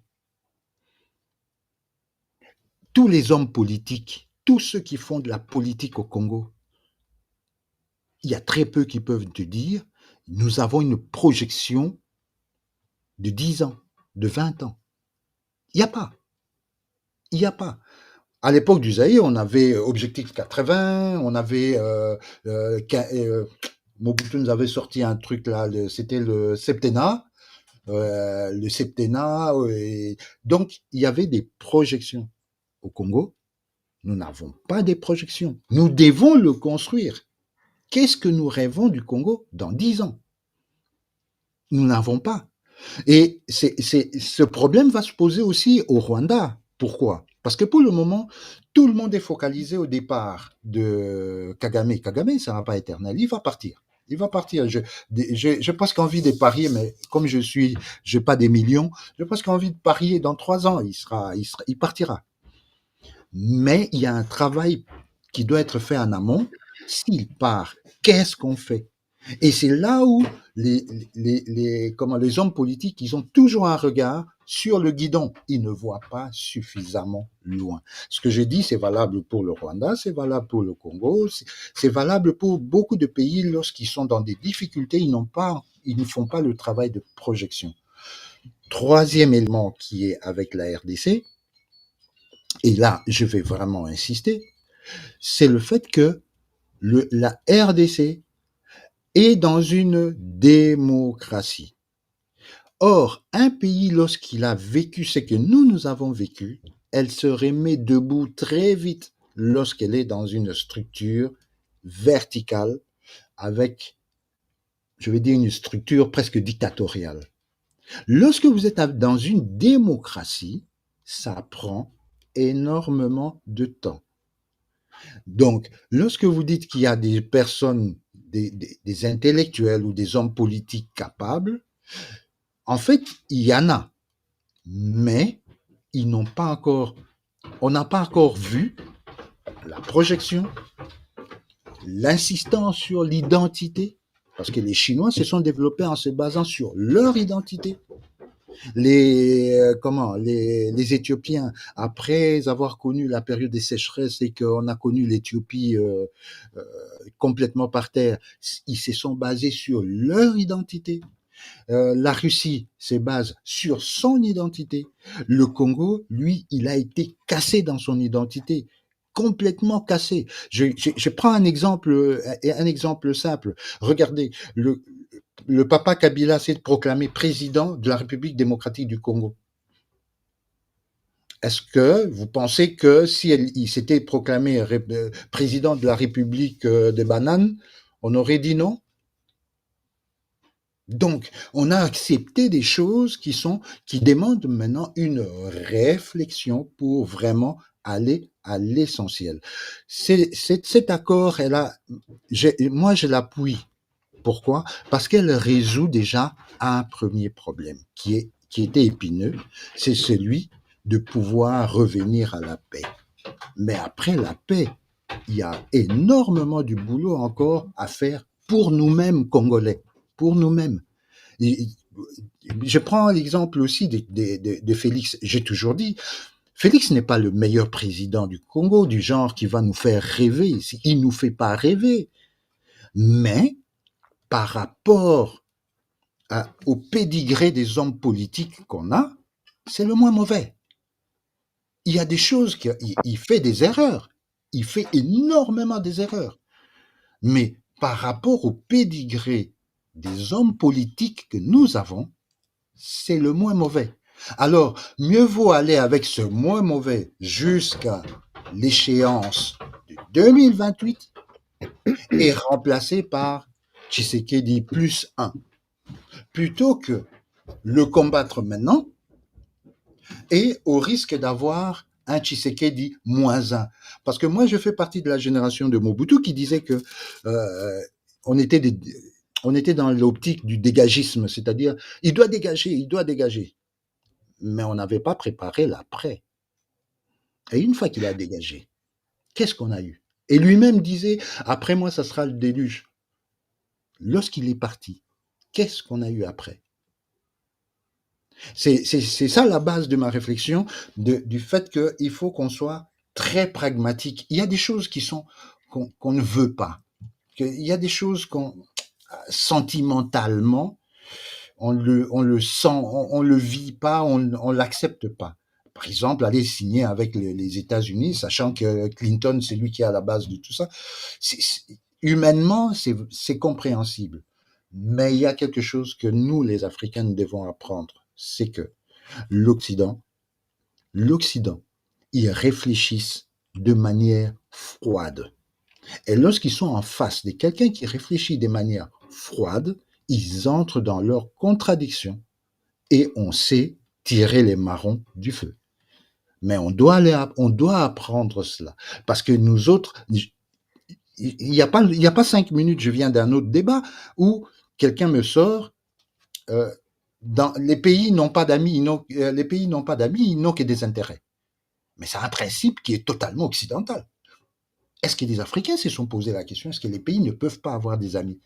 Tous les hommes politiques, tous ceux qui font de la politique au Congo, il y a très peu qui peuvent te dire, nous avons une projection de 10 ans, de 20 ans. Il n'y a pas. Il n'y a pas. À l'époque du Zaïre, on avait Objectif 80, on avait Mobutu nous avait sorti un truc là, c'était le septennat. Donc, il y avait des projections. Au Congo, nous n'avons pas des projections. Nous devons le construire. Qu'est-ce que nous rêvons du Congo dans 10 ans? Nous n'avons pas. Et ce problème va se poser aussi au Rwanda. Pourquoi? Parce que pour le moment, tout le monde est focalisé au départ de Kagame. Kagame, ça ne va pas éternel. Il va partir. Il va partir. J'ai presque envie de parier, mais comme je n'ai pas des millions, j'ai presque envie de parier dans 3 ans, il partira. Mais il y a un travail qui doit être fait en amont. S'il part, qu'est-ce qu'on fait? Et c'est là où les hommes politiques, ils ont toujours un regard sur le guidon. Ils ne voient pas suffisamment loin. Ce que je dis, c'est valable pour le Rwanda, c'est valable pour le Congo, c'est valable pour beaucoup de pays lorsqu'ils sont dans des difficultés, ils ne font pas le travail de projection. Troisième élément qui est avec la RDC, et là, je vais vraiment insister, c'est le fait que la RDC est dans une démocratie. Or, un pays, lorsqu'il a vécu ce que nous avons vécu, elle se remet debout très vite lorsqu'elle est dans une structure verticale avec, je vais dire, une structure presque dictatoriale. Lorsque vous êtes dans une démocratie, ça prend énormément de temps. Donc, lorsque vous dites qu'il y a des personnes, des intellectuels ou des hommes politiques capables, en fait, il y en a, mais on n'a pas encore vu la projection, l'insistance sur l'identité, parce que les Chinois se sont développés en se basant sur leur identité. Les Éthiopiens, après avoir connu la période des sécheresses et qu'on a connu l'Éthiopie complètement par terre, ils se sont basés sur leur identité. La Russie se base sur son identité. Le Congo, lui, il a été cassé dans son identité, complètement cassé. Je prends un exemple simple. Regardez, le papa Kabila s'est proclamé président de la République démocratique du Congo. Est-ce que vous pensez que il s'était proclamé président de la République des bananes, on aurait dit non? Donc, on a accepté des choses qui demandent maintenant une réflexion pour vraiment aller à l'essentiel. Cet accord, moi je l'appuie. Pourquoi? Parce qu'elle résout déjà un premier problème qui était épineux, c'est celui de pouvoir revenir à la paix. Mais après la paix, il y a énormément du boulot encore à faire pour nous-mêmes Congolais, pour nous-mêmes. Je prends l'exemple aussi de Félix. J'ai toujours dit, Félix n'est pas le meilleur président du Congo, du genre qui va nous faire rêver. Il nous fait pas rêver. Mais par rapport au pédigré des hommes politiques qu'on a, c'est le moins mauvais. Il y a des choses il fait des erreurs. Il fait énormément des erreurs. Mais par rapport au pédigré des hommes politiques que nous avons, c'est le moins mauvais. Alors, mieux vaut aller avec ce moins mauvais jusqu'à l'échéance de 2028 et remplacer par Tshisekedi plus 1, plutôt que le combattre maintenant et au risque d'avoir un Tshisekedi moins 1. Parce que moi, je fais partie de la génération de Mobutu qui disait que on était dans l'optique du dégagisme, c'est-à-dire il doit dégager. Mais on n'avait pas préparé l'après. Et une fois qu'il a dégagé, qu'est-ce qu'on a eu? Et lui-même disait, après moi, ça sera le déluge. Lorsqu'il est parti, qu'est-ce qu'on a eu après? C'est ça la base de ma réflexion, du fait qu'il faut qu'on soit très pragmatique. Il y a des choses qu'on ne veut pas. Il y a des choses sentimentalement, on le sent, on le vit pas, on l'accepte pas. Par exemple, aller signer avec les États-Unis, sachant que Clinton, c'est lui qui est à la base de tout ça. Humainement, c'est compréhensible. Mais il y a quelque chose que nous, les Africains, nous devons apprendre. C'est que l'Occident, ils réfléchissent de manière froide. Et lorsqu'ils sont en face de quelqu'un qui réfléchit de manière froide, ils entrent dans leur contradiction et on sait tirer les marrons du feu. Mais on doit apprendre cela. Parce que nous autres, il n'y a pas 5 minutes, je viens d'un autre débat où quelqu'un me sort, les pays n'ont pas d'amis, ils n'ont que des intérêts. Mais c'est un principe qui est totalement occidental. Est-ce que les Africains se sont posé la question, est-ce que les pays ne peuvent pas avoir des amis?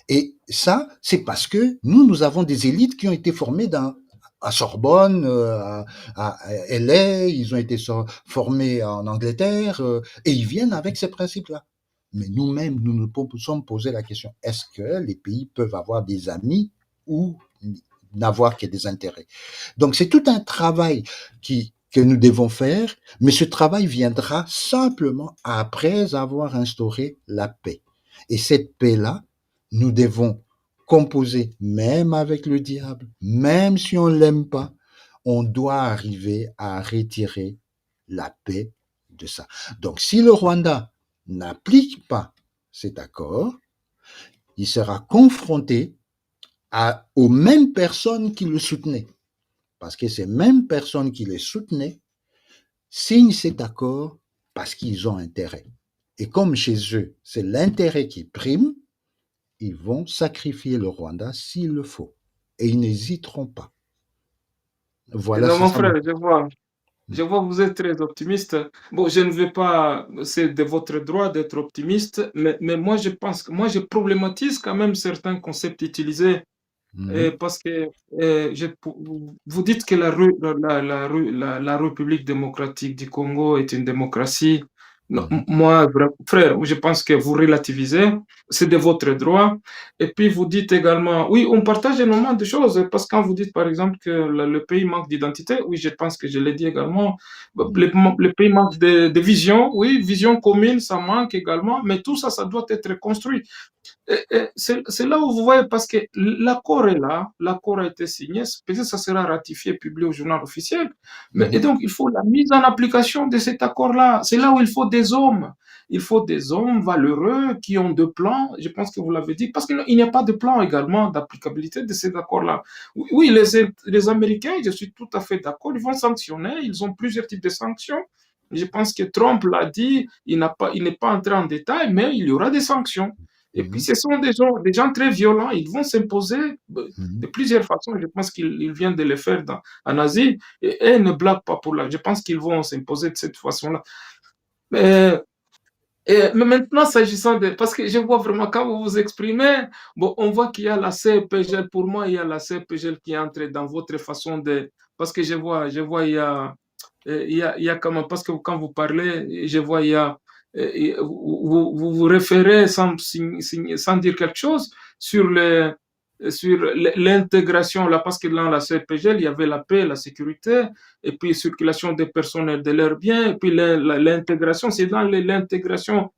Et ça, c'est parce que nous avons des élites qui ont été formées à Sorbonne, à LA, ils ont été formés en Angleterre, et ils viennent avec ces principes-là. Mais nous-mêmes, nous nous sommes posé la question, est-ce que les pays peuvent avoir des amis ou n'avoir que des intérêts? Donc c'est tout un travail que nous devons faire, mais ce travail viendra simplement après avoir instauré la paix. Et cette paix-là, nous devons composer même avec le diable, même si on l'aime pas, on doit arriver à retirer la paix de ça. Donc si le Rwanda n'applique pas cet accord, il sera confronté aux mêmes personnes qui le soutenaient. Parce que ces mêmes personnes qui les soutenaient signent cet accord parce qu'ils ont intérêt. Et comme chez eux, c'est l'intérêt qui prime, ils vont sacrifier le Rwanda s'il le faut. Et ils n'hésiteront pas. Voilà, Non, c'est mon ça. frère, je vois que vous êtes très optimiste. Bon, je ne vais pas, c'est de votre droit d'être optimiste, mais moi, moi, je problématise quand même certains concepts utilisés. Mhm. Parce que vous dites que la République démocratique du Congo est une démocratie. Non, Mhm. moi, frère, je pense que vous relativisez, c'est de votre droit. Et puis vous dites également, oui, on partage énormément de choses, parce que quand vous dites par exemple que le pays manque d'identité, oui, je pense que je l'ai dit également, Mhm. le pays manque de vision, oui, vision commune, ça manque également, mais tout ça, ça doit être construit. C'est là où vous voyez, parce que l'accord est là, l'accord a été signé, peut-être ça sera ratifié, publié au journal officiel, et Mhm. donc il faut la mise en application de cet accord-là. C'est là où il faut des hommes. Il faut des hommes valeureux qui ont de plans, je pense que vous l'avez dit, parce qu'il n'y a pas de plan également d'applicabilité de cet accord-là. Oui, les Américains, je suis tout à fait d'accord, ils vont sanctionner, ils ont plusieurs types de sanctions. Je pense que Trump l'a dit, il n'est pas entré en détail, mais il y aura des sanctions. Et puis, Mhm. ce sont des gens très violents. Ils vont s'imposer de Mhm. plusieurs façons. Je pense qu'ils viennent de le faire en Asie. Et ne blaguent pas pour là. Je pense qu'ils vont s'imposer de cette façon-là. Mais, mais maintenant, s'agissant de... Parce que je vois vraiment, quand vous vous exprimez, bon, on voit qu'il y a la CEPGL. Pour moi, il y a la CEPGL qui entre dans votre façon de... Parce que je vois, il y a il y a quand même, parce que quand vous parlez, je vois, il y a, vous référez sans dire quelque chose sur l'intégration, là, parce que dans la CPGL, il y avait la paix, la sécurité, et puis circulation des personnes et de leurs biens, et puis l'intégration, c'est dans l'intégration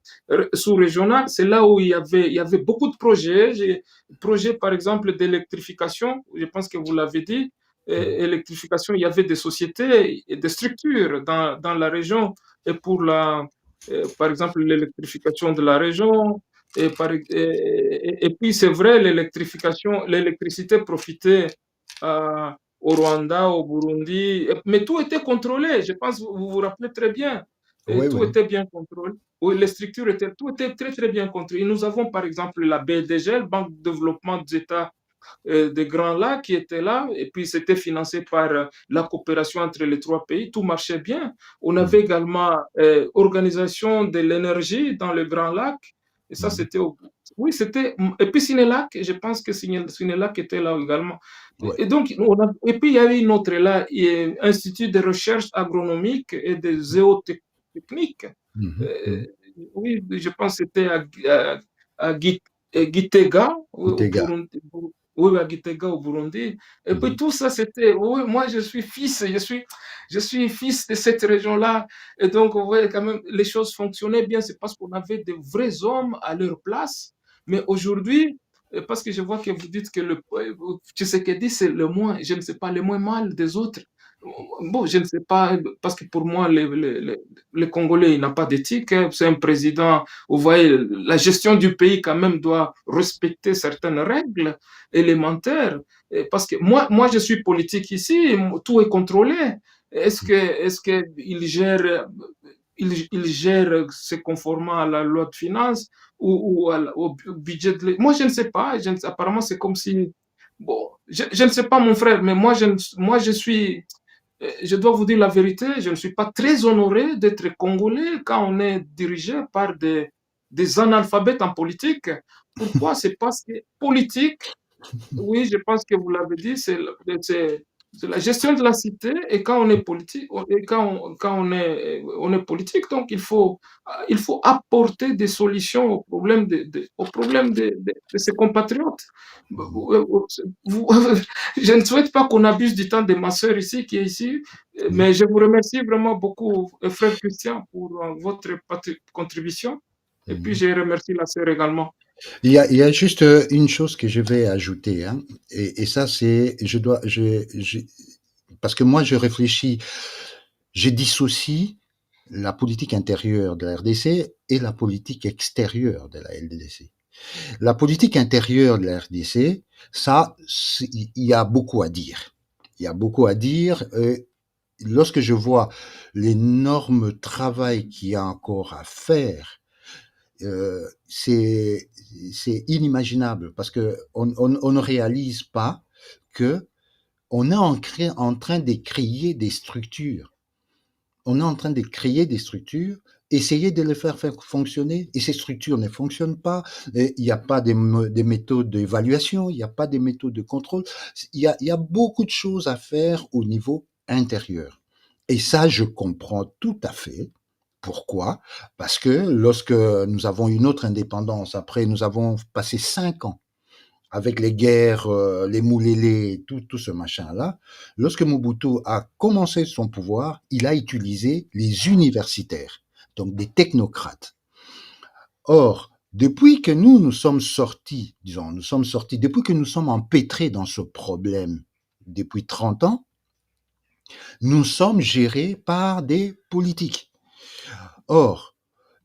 sous-régionale, c'est là où il y avait beaucoup de projets, projets par exemple d'électrification, je pense que vous l'avez dit, électrification, il y avait des sociétés et des structures dans la région et pour par exemple, l'électrification de la région. Et puis, c'est vrai, l'électricité profitait au Rwanda, au Burundi, mais tout était contrôlé. Je pense, vous vous rappelez très bien. Et Oui, tout oui. était bien contrôlé. Oui, les structures étaient, tout était très, très bien contrôlé. Et nous avons, par exemple, la BDG, Banque de développement des États des Grands Lacs qui étaient là, et puis c'était financé par la coopération entre les trois pays, tout marchait bien. On avait Mhm. également organisation de l'énergie dans le Grand Lac, et ça Mhm. c'était oui, c'était, et puis Sinelac, je pense que Sinelac était là également. Ouais. Et donc, et puis il y avait une autre là, Institut de recherche agronomique et de zéotechnique. Mhm. Euh, Mhm. oui, je pense que c'était à Gitega, au Gitega. Burundi, oui, à Gitega au Burundi. Et puis Mhm. tout ça, c'était, oui, moi je suis fils de cette région-là. Et donc, vous voyez quand même, les choses fonctionnaient bien. C'est parce qu'on avait de vrais hommes à leur place. Mais aujourd'hui, parce que je vois que vous dites que Tshisekedi, c'est le moins, je ne sais pas, le moins mal des autres. Bon, je ne sais pas, parce que pour moi, les Congolais, il n'a pas d'éthique, hein. C'est un président, vous voyez, la gestion du pays quand même doit respecter certaines règles élémentaires. Parce que moi, je suis politique ici, tout est contrôlé. Est-ce que il gère se conformant à la loi de finances au budget de Moi, je ne sais pas. Apparemment, c'est comme si. Bon, je ne sais pas, mon frère, mais moi, je suis. Je dois vous dire la vérité, je ne suis pas très honoré d'être congolais quand on est dirigé par des analphabètes en politique. Pourquoi? C'est parce que politique, oui, je pense que vous l'avez dit, c'est la gestion de la cité et quand on est politique, et quand on est politique, donc il faut apporter des solutions aux problèmes de ses compatriotes. Mhm. Vous- je ne souhaite pas qu'on abuse du temps de ma sœur ici, qui est ici, Mhm. mais je vous remercie vraiment beaucoup, frère Christian, pour votre contribution. Et puis, Mhm. je remercie la sœur également. Il y a juste une chose que je vais ajouter, hein, et ça c'est, parce que moi je réfléchis, je dissocie la politique intérieure de la RDC et la politique extérieure de la LDC. La politique intérieure de la RDC, ça, il y a beaucoup à dire. Il y a beaucoup à dire. Lorsque je vois l'énorme travail qu'il y a encore à faire, c'est inimaginable parce que on ne réalise pas que on est en train de créer des structures. On est en train de créer des structures, essayer de les faire fonctionner, et ces structures ne fonctionnent pas. Et il n'y a pas des méthodes d'évaluation, il n'y a pas des méthodes de contrôle. Il y a beaucoup de choses à faire au niveau intérieur. Et ça, je comprends tout à fait. Pourquoi? Parce que lorsque nous avons une autre indépendance, après nous avons passé 5 ans avec les guerres, les moulélés, tout ce machin-là, lorsque Mobutu a commencé son pouvoir, il a utilisé les universitaires, donc des technocrates. Or, depuis que nous sommes sortis, disons, nous sommes sortis, depuis que nous sommes empêtrés dans ce problème, depuis 30 ans, nous sommes gérés par des politiques. Or,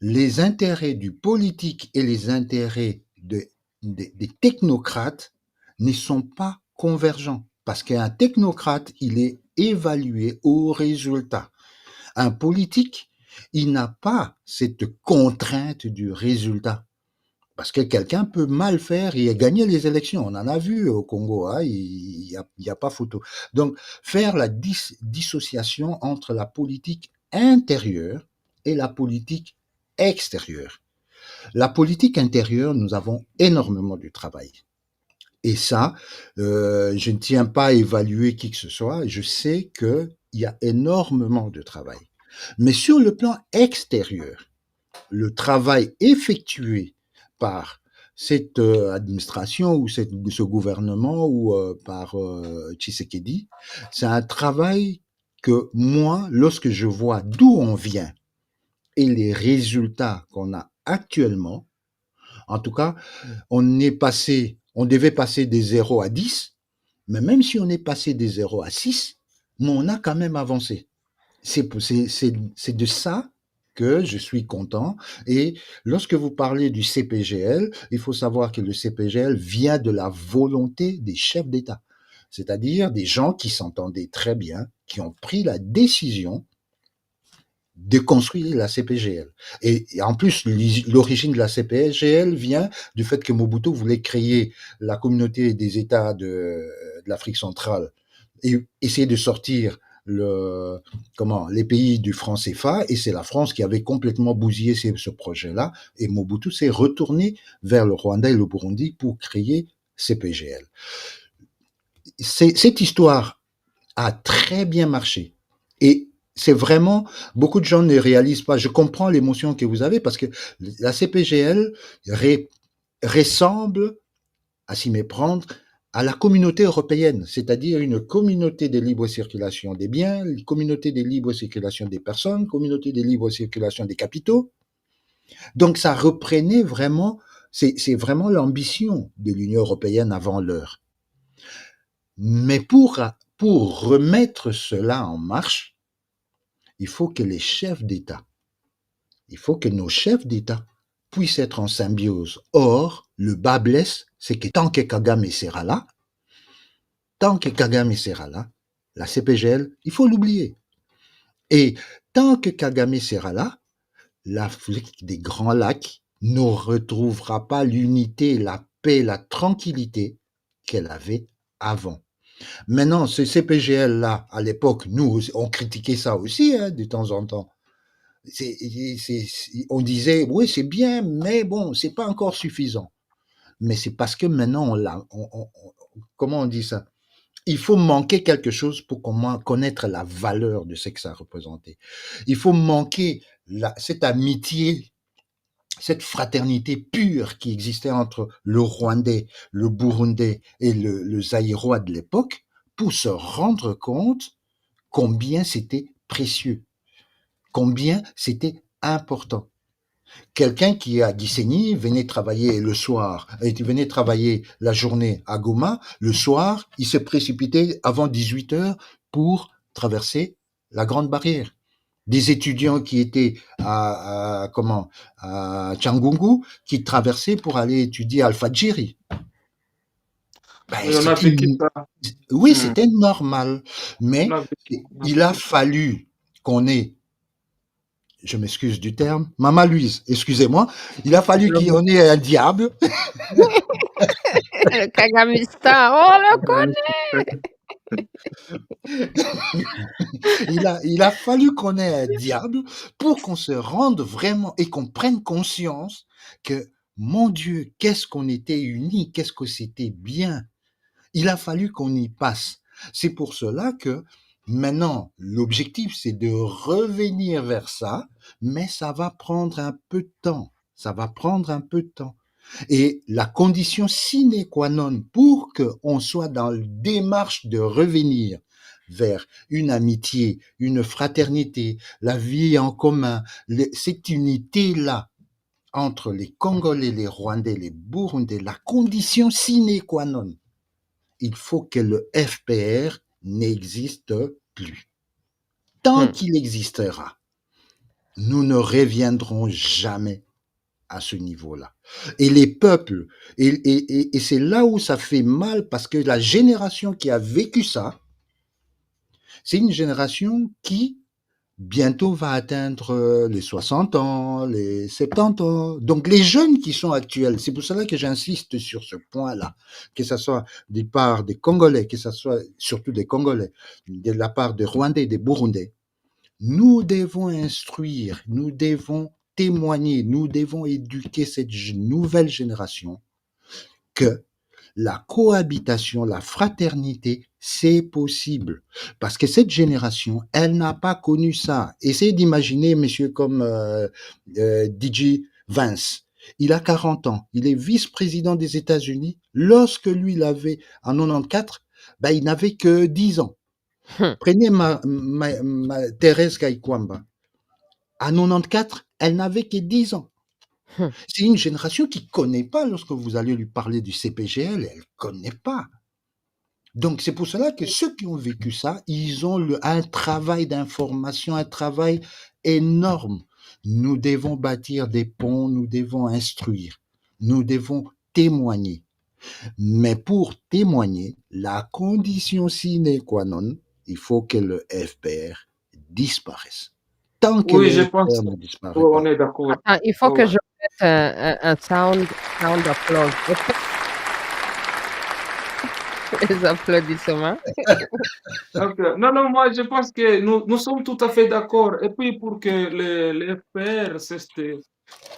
les intérêts du politique et les intérêts des technocrates ne sont pas convergents. Parce qu'un technocrate, il est évalué au résultat. Un politique, il n'a pas cette contrainte du résultat. Parce que quelqu'un peut mal faire et gagner les élections. On en a vu au Congo, hein, il y a pas photo. Donc, faire la dissociation entre la politique intérieure et la politique extérieure. La politique intérieure, nous avons énormément de travail. Et ça, je ne tiens pas à évaluer qui que ce soit. Je sais que il y a énormément de travail. Mais sur le plan extérieur, le travail effectué par cette administration ou ce gouvernement ou par Tshisekedi, c'est un travail que moi, lorsque je vois d'où on vient et les résultats qu'on a actuellement, en tout cas, on devait passer des 0 à 10, mais même si on est passé des 0 à 6, mais on a quand même avancé. C'est de ça que je suis content. Et lorsque vous parlez du CPGL, il faut savoir que le CPGL vient de la volonté des chefs d'État, c'est-à-dire des gens qui s'entendaient très bien, qui ont pris la décision de construire la CPGL. Et en plus, l'origine de la CPGL vient du fait que Mobutu voulait créer la communauté des États de l'Afrique centrale et essayer de sortir les pays du franc CFA, et c'est la France qui avait complètement bousillé ce projet-là, et Mobutu s'est retourné vers le Rwanda et le Burundi pour créer CPGL. Cette histoire a très bien marché. Et c'est vraiment, beaucoup de gens ne réalisent pas. Je comprends l'émotion que vous avez parce que la CPGL ressemble, à s'y méprendre, à la communauté européenne, c'est-à-dire une communauté de libre circulation des biens, une communauté de libre circulation des personnes, communauté de libre circulation des capitaux. Donc ça reprenait vraiment, c'est vraiment l'ambition de l'Union européenne avant l'heure. Mais pour remettre cela en marche, il faut que les chefs d'État, il faut que nos chefs d'État puissent être en symbiose. Or, le bas blesse, c'est que tant que Kagame sera là, la CPGL, il faut l'oublier. Et tant que Kagame sera là, l'Afrique des Grands Lacs ne retrouvera pas l'unité, la paix, la tranquillité qu'elle avait avant. Maintenant, ce CPGL-là, à l'époque, nous, on critiquait ça aussi, hein, de temps en temps. On disait, oui, c'est bien, mais bon, c'est pas encore suffisant. Mais c'est parce que maintenant, comment on dit ça? Il faut manquer quelque chose pour connaître la valeur de ce que ça représentait. Il faut manquer cette amitié, cette fraternité pure qui existait entre le Rwandais, le Burundais et le Zaïrois de l'époque pour se rendre compte combien c'était précieux, combien c'était important. Quelqu'un qui est à Gisenyi venait travailler le soir, il venait travailler la journée à Goma, le soir, il se précipitait avant 18 heures pour traverser la Grande Barrière. Des étudiants qui étaient à Tchangungu, qui traversaient pour aller étudier à Alfadjiri. Oui, on a vécu ça. Oui, c'était normal, mais il a fallu qu'on ait, je m'excuse du terme, Maman Louise, excusez-moi, il a fallu qu'il y en ait un diable. Le Kagamistan, on le connaît. Il a fallu qu'on ait un diable pour qu'on se rende vraiment et qu'on prenne conscience que, mon Dieu, qu'est-ce qu'on était unis, qu'est-ce que c'était bien. Il a fallu qu'on y passe. C'est pour cela que maintenant, l'objectif, c'est de revenir vers ça, mais ça va prendre un peu de temps. Ça va prendre un peu de temps. Et la condition sine qua non pour qu'on soit dans la démarche de revenir vers une amitié, une fraternité, la vie en commun, cette unité-là entre les Congolais, les Rwandais, les Burundais, la condition sine qua non, il faut que le FPR n'existe plus. Tant qu'il existera, nous ne reviendrons jamais à ce niveau-là. Et les peuples, et c'est là où ça fait mal, parce que la génération qui a vécu ça, c'est une génération qui bientôt va atteindre les 60 ans, les 70 ans. Donc les jeunes qui sont actuels, c'est pour cela que j'insiste sur ce point-là, que ce soit de part des Congolais, que ce soit surtout des Congolais, de la part des Rwandais, des Burundais, nous devons instruire, nous devons témoigner, nous devons éduquer cette nouvelle génération que la cohabitation, la fraternité, c'est possible. Parce que cette génération, elle n'a pas connu ça. Essayez d'imaginer, monsieur, comme DJ Vance. Il a 40 ans. Il est vice-président des États-Unis. Lorsque lui, il avait, en 94, ben, il n'avait que 10 ans. Hum, Prenez Thérèse Kaikwamba. À 94, elle n'avait que 10 ans. hum. C'est une génération qui ne connaît pas, lorsque vous allez lui parler du CPGL, elle ne connaît pas. Donc, c'est pour cela que ceux qui ont vécu ça, ils ont un travail d'information, un travail énorme. Nous devons bâtir des ponts, nous devons instruire, nous devons témoigner. Mais pour témoigner, la condition sine qua non, il faut que le FPR disparaisse. Tant que Oui, le je pense. FPR ne Oui, disparaît on pas. est d'accord. Attends, il faut Ouais, que ouais. je mette un sound applause. Les applaudissements. Ok. Non, non, moi je pense que nous sommes tout à fait d'accord. Et puis pour que les FPR cessent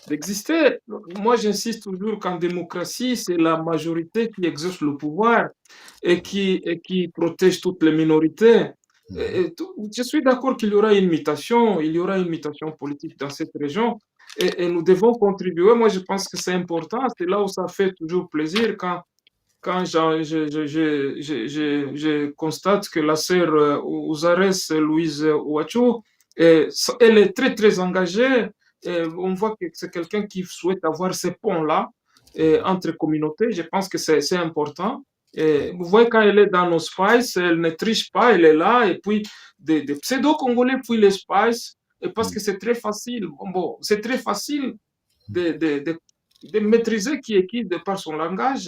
d'exister, moi j'insiste toujours qu'en démocratie, c'est la majorité qui exerce le pouvoir et qui protège toutes les minorités. Mhm. Je suis d'accord qu'il y aura une mutation, il y aura une mutation politique dans cette région et nous devons contribuer. Moi je pense que c'est important, c'est là où ça fait toujours plaisir quand je constate que la sœur Ouzares, Louise Ouachou, elle est très, très engagée. Et on voit que c'est quelqu'un qui souhaite avoir ces ponts-là entre communautés. Je pense que c'est important. Et vous voyez, quand elle est dans nos spices, elle ne triche pas, elle est là. Et puis, des pseudo-congolais puis les spices. Et parce que c'est très facile. Bon, c'est très facile de, de, de, de maîtriser qui est qui de par son langage.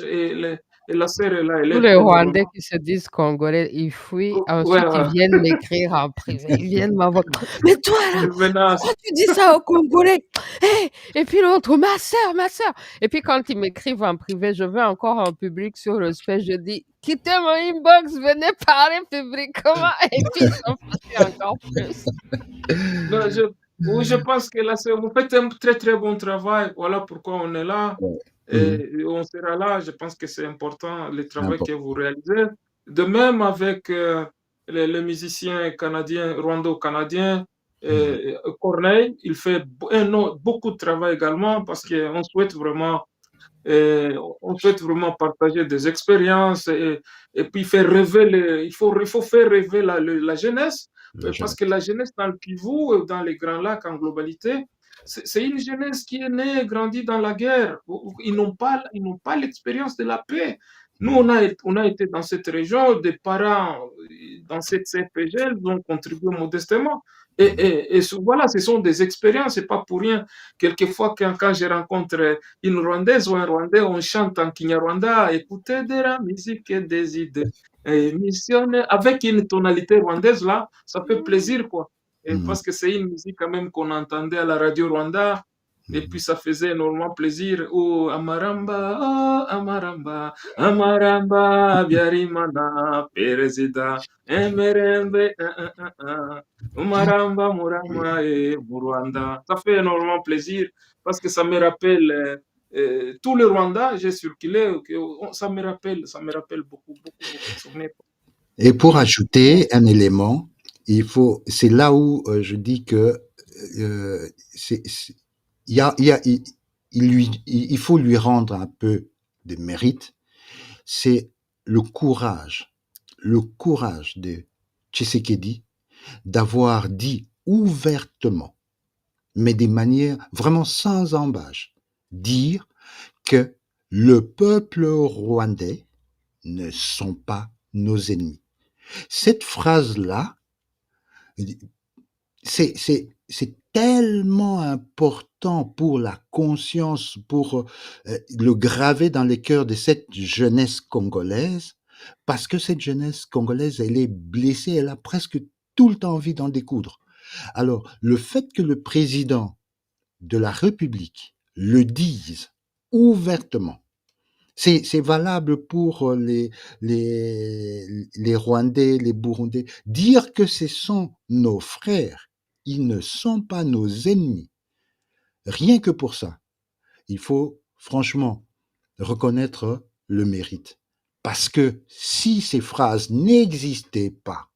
Et la sœur est là, elle Tous est les Rwandais énormément. qui se disent congolais, ils fuient. Ouais, Ensuite, ils ouais. viennent m'écrire en privé. Ils viennent m'envoyer. Mais toi, là, Maintenant, pourquoi tu dis ça aux Congolais? Hé! Et puis l'autre, ma sœur, ma sœur. Et puis quand ils m'écrivent en privé, je vais encore en public sur le space, je dis, quittez mon inbox, venez parler publiquement. Et puis ils sont fâchés encore plus. non, oui, je pense que là, vous faites un très très bon travail. Voilà pourquoi on est là. Ouais. Mhm. Et on sera là. Je pense que c'est important le C'est travail que important. vous réalisez. De même avec les musiciens canadiens, rwando-canadiens, Mhm. Corneille, il fait beaucoup de travail également parce qu'on souhaite vraiment et on souhaite vraiment partager des expériences et puis faire rêver il faut faire rêver la jeunesse, La parce que jeunesse. la jeunesse dans le Kivu, dans les Grands Lacs en globalité, c'est une jeunesse qui est née et grandie dans la guerre. Ils n'ont pas l'expérience de la paix. Nous, Mhm. on a été dans cette région, des parents dans cette CPGL ont contribué modestement. Mhm. Voilà, ce sont des expériences, c'est pas pour rien. Quelquefois, quand je rencontre une Rwandaise ou un Rwandais, on chante en Kinyarwanda, écoutez de la musique et des idées, et missionner avec une tonalité rwandaise là, ça fait plaisir quoi. Et Mhm. parce que c'est une musique quand même qu'on entendait à la radio Rwanda, et puis ça faisait énormément plaisir. Oh Amaramba, Amaramba, Biarimana, Perezida, Emerembe, Umaramba, Murama et Murwanda. Ça fait énormément plaisir parce que ça me rappelle tout le Rwanda, j'ai circulé, ça me rappelle beaucoup, beaucoup, beaucoup de souvenirs. Et pour Mm. ajouter un élément, c'est là où je dis que il y a, il y a, il faut lui rendre un peu de mérite. C'est le courage de Tshisekedi d'avoir dit ouvertement, mais de manière vraiment sans embâche, dire que le peuple rwandais ne sont pas nos ennemis. Cette phrase-là, c'est tellement important pour la conscience, pour le graver dans les cœurs de cette jeunesse congolaise, parce que cette jeunesse congolaise, elle est blessée, elle a presque tout le temps envie d'en découdre. Alors, le fait que le président de la République le dise ouvertement, c'est valable pour les Rwandais, les Burundais. Dire que ce sont nos frères, ils ne sont pas nos ennemis. Rien que pour ça, il faut franchement reconnaître le mérite. Parce que si ces phrases n'existaient pas,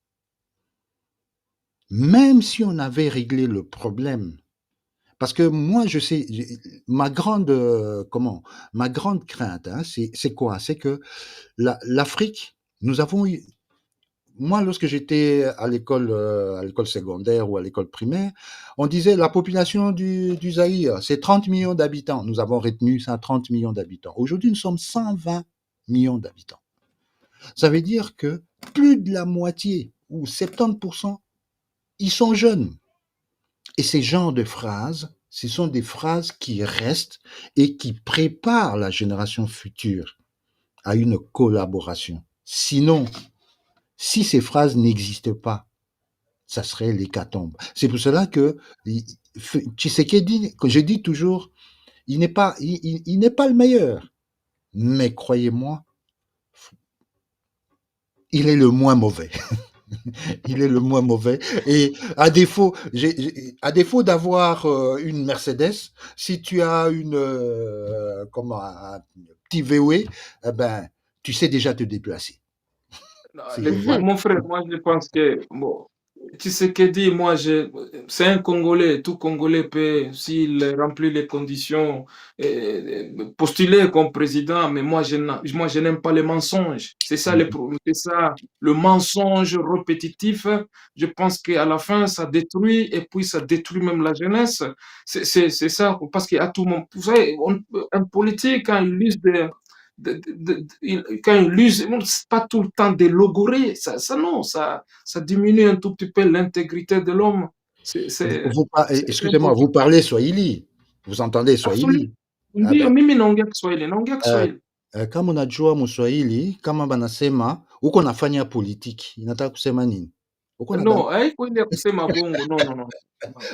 même si on avait réglé le problème, parce que moi, je sais, ma grande, ma grande crainte, hein, c'est quoi? C'est que l'Afrique, nous avons eu, moi, lorsque j'étais à l'école secondaire ou à l'école primaire, on disait la population du Zaïre, c'est 30 millions d'habitants. Nous avons retenu ça, 30 millions d'habitants. Aujourd'hui, nous sommes 120 millions d'habitants. Ça veut dire que plus de la moitié ou 70%, ils sont jeunes. Et ces genres de phrases, ce sont des phrases qui restent et qui préparent la génération future à une collaboration. Sinon, si ces phrases n'existent pas, ça serait l'hécatombe. C'est pour cela que Tshisekedi, que je dis toujours, il n'est pas le meilleur, mais croyez-moi, il est le moins mauvais. Il est le moins mauvais. Et à défaut d'avoir une Mercedes, si tu as un petit VW, eh ben, tu sais déjà te déplacer. Voilà. Mon frère, moi je pense que bon, Tshisekedi, c'est un Congolais. Tout Congolais peut, s'il remplit les conditions, postuler comme président. Mais moi, je n'aime pas les mensonges. C'est ça le mensonge répétitif. Je pense qu'à la fin, ça détruit et puis ça détruit même la jeunesse. C'est ça, parce qu'à tout moment, vous savez, un politique, quand il use quand il use, c'est pas tout le temps des logorées, non, ça diminue un tout petit peu l'intégrité de l'homme. Excusez-moi, Important. vous parlez Swahili. Vous entendez Absolument. Swahili? Ah Ndio, ben, mimi naongea eh, Kiswahili. kama unajua Mswahili, kama banasema uko nafanya politiki, inataka kusema nini? Uko No, nadanganya. haiko ile ya kusema bongo, no, no, no. No,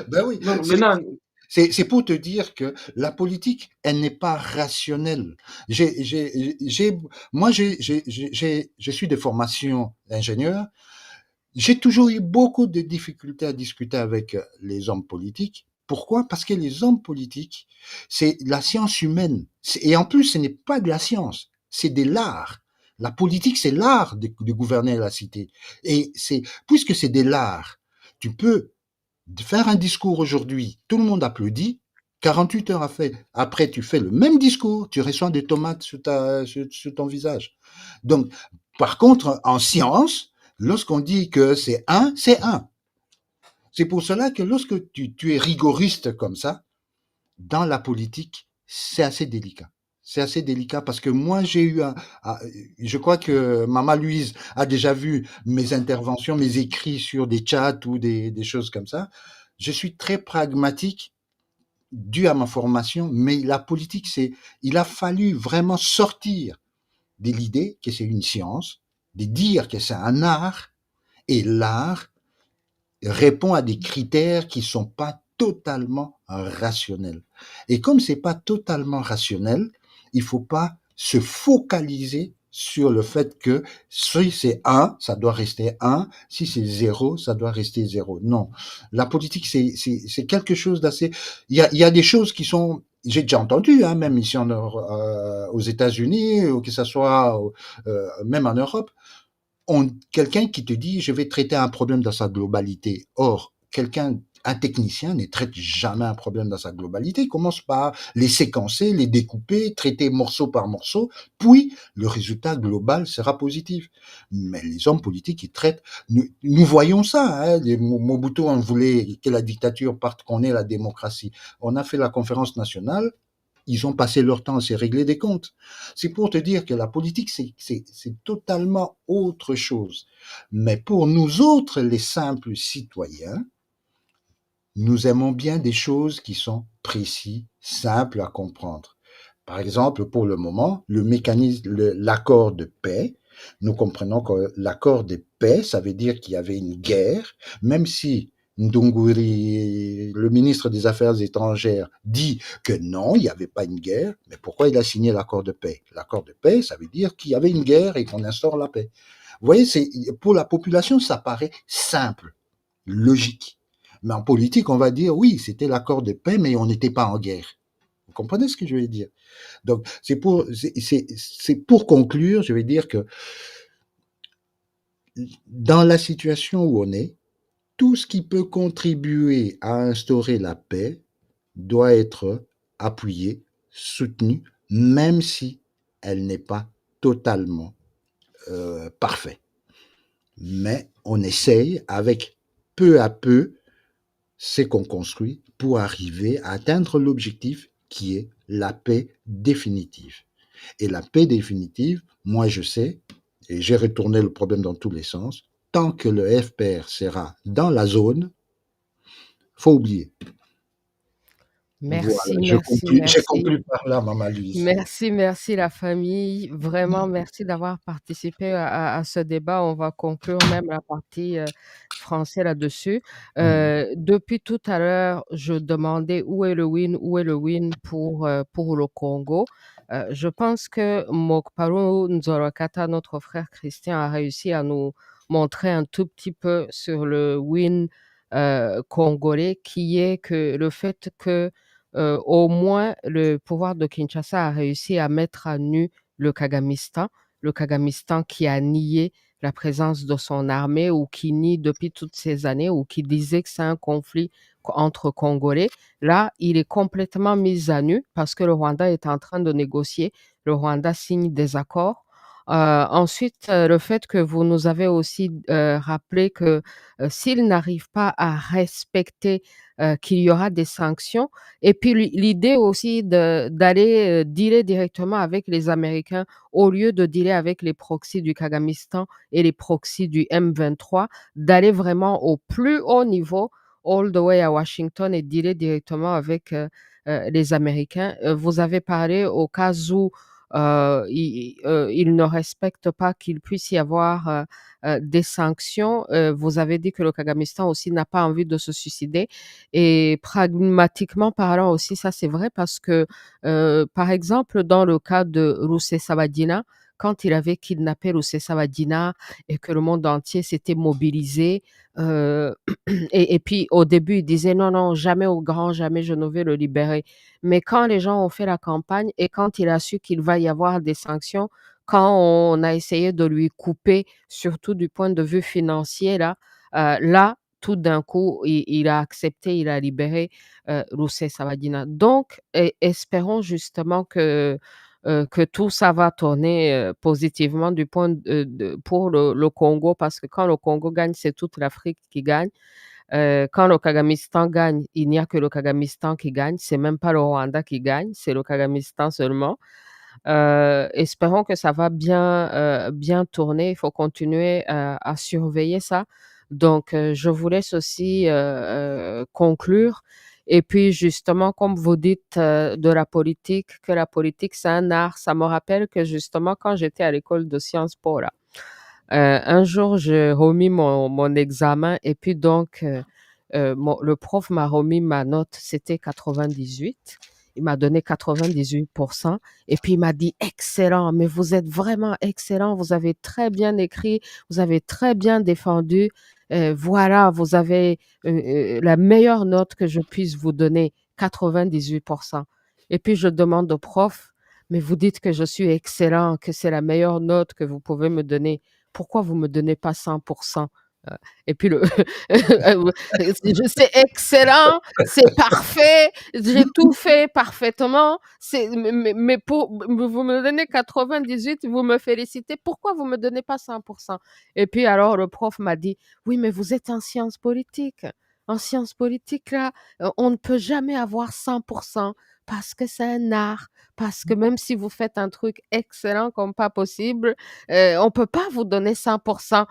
Ben oui, no, no, maintenant, c'est pour te dire que la politique, elle n'est pas rationnelle. Moi, je suis de formation ingénieur. J'ai toujours eu beaucoup de difficultés à discuter avec les hommes politiques. Pourquoi? Parce que les hommes politiques, c'est la science humaine. Et en plus, ce n'est pas de la science, c'est de l'art. La politique, c'est l'art de gouverner la cité. Et puisque c'est de l'art, tu peux faire un discours aujourd'hui, tout le monde applaudit. 48 heures après, tu fais le même discours, tu reçois des tomates sur ton visage. Donc, par contre, en science, lorsqu'on dit que c'est un, c'est un. C'est pour cela que lorsque tu es rigoriste comme ça, dans la politique, c'est assez délicat. C'est assez délicat parce que moi, je crois que Maman Louise a déjà vu mes interventions, mes écrits sur des chats ou des choses comme ça. Je suis très pragmatique dû à ma formation, mais la politique, il a fallu vraiment sortir de l'idée que c'est une science, de dire que c'est un art, et l'art répond à des critères qui sont pas totalement rationnels. Et comme c'est pas totalement rationnel, il faut pas se focaliser sur le fait que si c'est 1, ça doit rester 1, si c'est 0, ça doit rester 0. Non. La politique, c'est quelque chose d'assez... Il y a des choses qui sont... J'ai déjà entendu, hein, même ici aux États-Unis, ou que ce soit même en Europe, quelqu'un qui te dit je vais traiter un problème dans sa globalité. Or, un technicien ne traite jamais un problème dans sa globalité. Il commence par les séquencer, les découper, traiter morceau par morceau, puis le résultat global sera positif. Mais les hommes politiques, ils traitent. Nous voyons ça. Hein, Mobutu, on voulait que la dictature parte, qu'on ait la démocratie. On a fait la conférence nationale. Ils ont passé leur temps à se régler des comptes. C'est pour te dire que la politique, c'est totalement autre chose. Mais pour nous autres, les simples citoyens, nous aimons bien des choses qui sont précises, simples à comprendre. Par exemple, pour le moment, l'accord de paix, nous comprenons que l'accord de paix, ça veut dire qu'il y avait une guerre, même si Ndunguri, le ministre des Affaires étrangères, dit que non, il n'y avait pas une guerre, mais pourquoi il a signé l'accord de paix? L'accord de paix, ça veut dire qu'il y avait une guerre et qu'on instaure la paix. Vous voyez, pour la population, ça paraît simple, logique. Mais en politique, on va dire, oui, c'était l'accord de paix, mais on n'était pas en guerre. Vous comprenez ce que je veux dire? Donc, c'est pour conclure, je vais dire que dans la situation où on est, tout ce qui peut contribuer à instaurer la paix doit être appuyé, soutenu, même si elle n'est pas totalement parfaite. Mais on essaye avec peu à peu ce qu'on construit pour arriver à atteindre l'objectif qui est la paix définitive. Et la paix définitive, moi je sais, et j'ai retourné le problème dans tous les sens, tant que le FPR sera dans la zone, faut oublier. Voilà, Merci, merci, j'ai merci. conclu par là, Maman Louise. Merci, merci la famille. Vraiment, merci d'avoir participé à ce débat. On va conclure même la partie français là-dessus. Depuis tout à l'heure, je demandais où est le win pour le Congo. Je pense que Mokparo Nzorokata, notre frère Christian, a réussi à nous montrer un tout petit peu sur le win congolais, qui est que le fait que au moins le pouvoir de Kinshasa a réussi à mettre à nu le Kagamistan qui a nié la présence de son armée ou qui nie depuis toutes ces années ou qui disait que c'est un conflit entre Congolais. Là, il est complètement mis à nu parce que le Rwanda est en train de négocier. Le Rwanda signe des accords. Ensuite, le fait que vous nous avez aussi rappelé que s'il n'arrive pas à respecter qu'il y aura des sanctions. Et puis l'idée aussi d'aller dealer directement avec les Américains au lieu de dealer avec les proxys du Kagamistan et les proxys du M23, d'aller vraiment au plus haut niveau, all the way à Washington et dealer directement avec les Américains. Vous avez parlé au cas où ils ne respectent pas qu'il puisse y avoir des sanctions. Vous avez dit que le Kagamistan aussi n'a pas envie de se suicider. Et pragmatiquement parlant aussi, ça c'est vrai parce que, par exemple, dans le cas de Rusesabagina, quand il avait kidnappé Rusesabagina et que le monde entier s'était mobilisé, euh, et puis au début il disait non, non, jamais au grand, jamais je ne vais le libérer. Mais quand les gens ont fait la campagne et quand il a su qu'il va y avoir des sanctions, quand on a essayé de lui couper, surtout du point de vue financier, là, tout d'un coup, il a accepté, il a libéré Rusesabagina. Donc, espérons justement que tout ça va tourner positivement du point pour le Congo, parce que quand le Congo gagne, c'est toute l'Afrique qui gagne. Quand le Kagamistan gagne, il n'y a que le Kagamistan qui gagne. C'est même pas le Rwanda qui gagne, c'est le Kagamistan seulement. Espérons que ça va bien tourner. Il faut continuer à surveiller ça. Donc, je vous laisse aussi conclure. Et puis, justement, comme vous dites de la politique, que la politique, c'est un art, ça me rappelle que justement, quand j'étais à l'école de Sciences Po, là, un jour, j'ai remis mon examen et puis donc, le prof m'a remis ma note, c'était 98. Il m'a donné 98% et puis il m'a dit: «Excellent, mais vous êtes vraiment excellent, vous avez très bien écrit, vous avez très bien défendu, voilà, vous avez, la meilleure note que je puisse vous donner, 98%». Et puis je demande au prof: «Mais vous dites que je suis excellent, que c'est la meilleure note que vous pouvez me donner. Pourquoi vous me donnez pas 100%?» Et puis c'est excellent, c'est parfait, j'ai tout fait parfaitement. Mais vous me donnez 98, vous me félicitez. Pourquoi vous me donnez pas 100%? Et puis alors le prof m'a dit: «Oui, mais vous êtes en sciences politiques. En sciences politiques, là, on ne peut jamais avoir 100% parce que c'est un art, parce que même si vous faites un truc excellent comme pas possible, on peut pas vous donner 100%.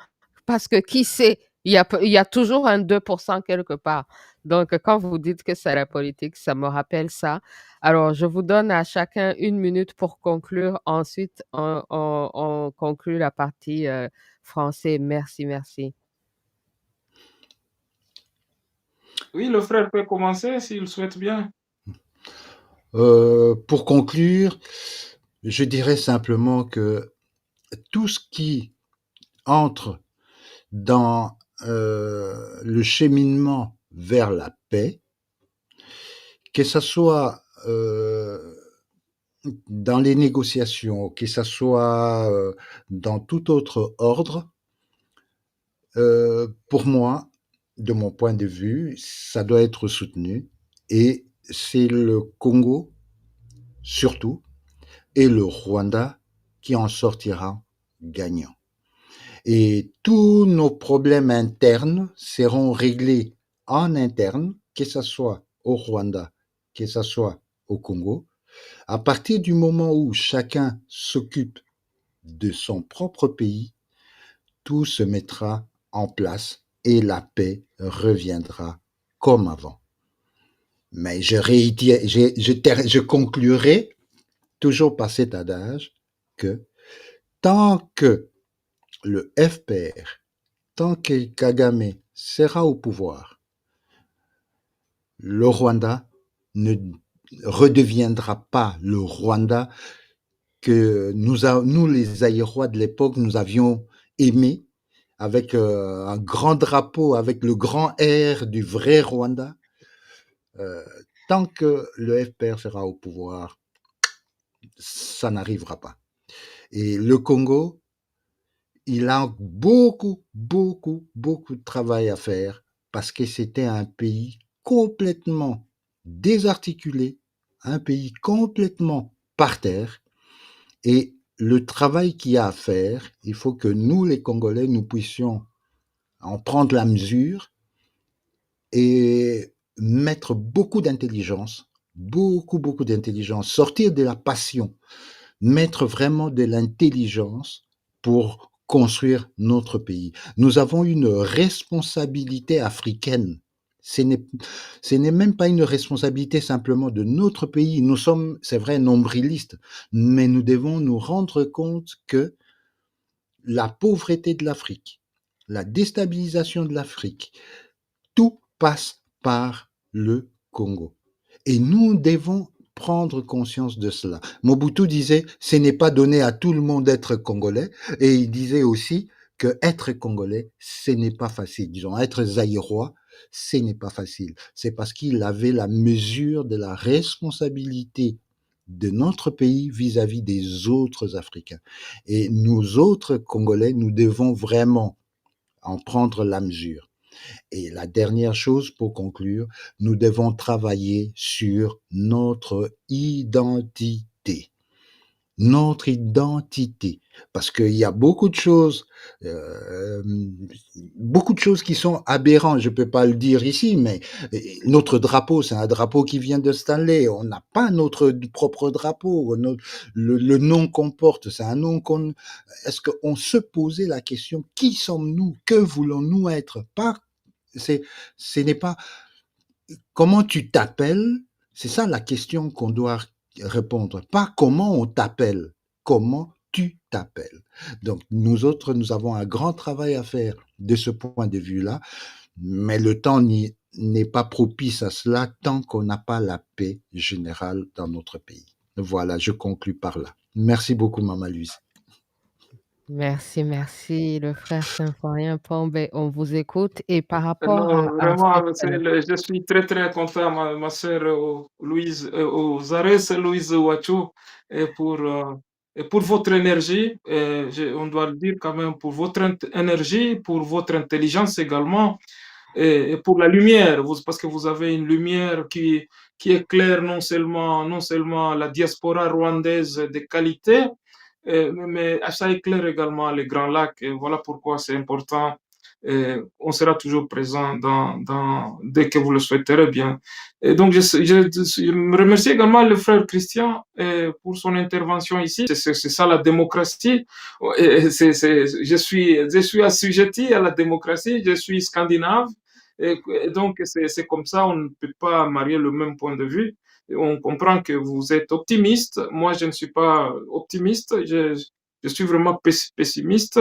Parce que qui sait, il y a toujours un 2% quelque part. Donc, quand vous dites que c'est la politique, ça me rappelle ça. Alors, je vous donne à chacun 1 minute pour conclure. Ensuite, on conclut la partie français. Merci, merci. Oui, le frère peut commencer s'il souhaite bien. Pour conclure, je dirais simplement que tout ce qui entre dans le cheminement vers la paix, que ce soit dans les négociations, que ça soit dans tout autre ordre, pour moi, de mon point de vue, ça doit être soutenu. Et c'est le Congo, surtout, et le Rwanda qui en sortira gagnant. Et tous nos problèmes internes seront réglés en interne, que ce soit au Rwanda, que ce soit au Congo, à partir du moment où chacun s'occupe de son propre pays, tout se mettra en place et la paix reviendra comme avant. Mais je conclurai toujours par cet adage que tant que le FPR, tant que Kagame sera au pouvoir, le Rwanda ne redeviendra pas le Rwanda que nous les Aïrois de l'époque, nous avions aimé, avec un grand drapeau, avec le grand R du vrai Rwanda. Tant que le FPR sera au pouvoir, ça n'arrivera pas. Et le Congo, il a beaucoup, beaucoup, beaucoup de travail à faire parce que c'était un pays complètement désarticulé, un pays complètement par terre. Et le travail qu'il y a à faire, il faut que nous, les Congolais, nous puissions en prendre la mesure et mettre beaucoup d'intelligence, beaucoup d'intelligence, sortir de la passion, mettre vraiment de l'intelligence pour construire notre pays. Nous avons une responsabilité africaine. Ce n'est même pas une responsabilité simplement de notre pays. Nous sommes, c'est vrai, nombrilistes, mais nous devons nous rendre compte que la pauvreté de l'Afrique, la déstabilisation de l'Afrique, tout passe par le Congo. Et nous devons prendre conscience de cela. Mobutu disait, ce n'est pas donné à tout le monde d'être congolais. Et il disait aussi que être congolais, ce n'est pas facile. Disons, être zaïrois, ce n'est pas facile. C'est parce qu'il avait la mesure de la responsabilité de notre pays vis-à-vis des autres Africains. Et nous autres Congolais, nous devons vraiment en prendre la mesure. Et la dernière chose pour conclure, nous devons travailler sur notre identité. Notre identité. Parce qu'il y a beaucoup de choses qui sont aberrantes. Je ne peux pas le dire ici, mais notre drapeau, c'est un drapeau qui vient de Stanley. On n'a pas notre propre drapeau. Le nom qu'on porte, c'est un nom qu'on... Est-ce qu'on se posait la question, qui sommes-nous? Que voulons-nous être? Ce n'est pas comment tu t'appelles, c'est ça la question qu'on doit répondre. Pas comment on t'appelle, comment tu t'appelles. Donc nous autres, nous avons un grand travail à faire de ce point de vue-là, mais le temps n'est pas propice à cela tant qu'on n'a pas la paix générale dans notre pays. Voilà, je conclus par là. Merci beaucoup, Maman Louise. Merci, merci, le frère Symphorien Pombe, on vous écoute et par rapport Non, à vraiment, cette, je suis très, très content, ma sœur Louise, aux Ares, Louise Ouachou, et pour votre énergie, on doit le dire quand même, pour votre énergie, pour votre intelligence également, et pour la lumière, parce que vous avez une lumière qui éclaire non seulement la diaspora rwandaise de qualité, mais ça éclaire également les Grands Lacs. Et voilà pourquoi c'est important. Et on sera toujours présent dès que vous le souhaiterez bien. Et donc, je me remercie également le frère Christian pour son intervention ici. C'est ça la démocratie. Je suis assujetti à la démocratie, je suis scandinave. Et donc, c'est comme ça, on ne peut pas marier le même point de vue. On comprend que vous êtes optimiste. Moi, je ne suis pas optimiste. Je suis vraiment pessimiste,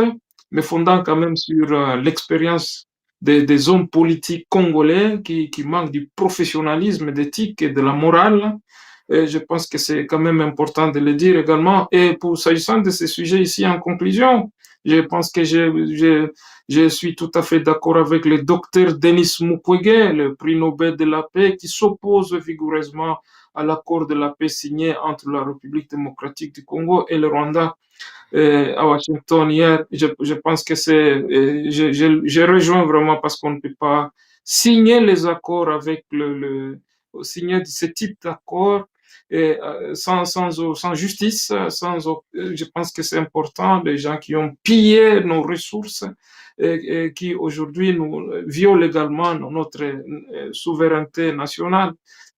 mais fondant quand même sur l'expérience des hommes politiques congolais qui manquent du professionnalisme, d'éthique et de la morale. Et je pense que c'est quand même important de le dire également. Et pour s'agissant de ces sujets ici en conclusion, je pense que Je suis tout à fait d'accord avec le docteur Denis Mukwege, le prix Nobel de la paix, qui s'oppose vigoureusement à l'accord de la paix signé entre la République démocratique du Congo et le Rwanda à Washington hier. Je pense que je rejoins vraiment parce qu'on ne peut pas signer les accords avec signer ce type d'accord sans justice, je pense que c'est important, les gens qui ont pillé nos ressources et qui aujourd'hui nous violent légalement notre souveraineté nationale.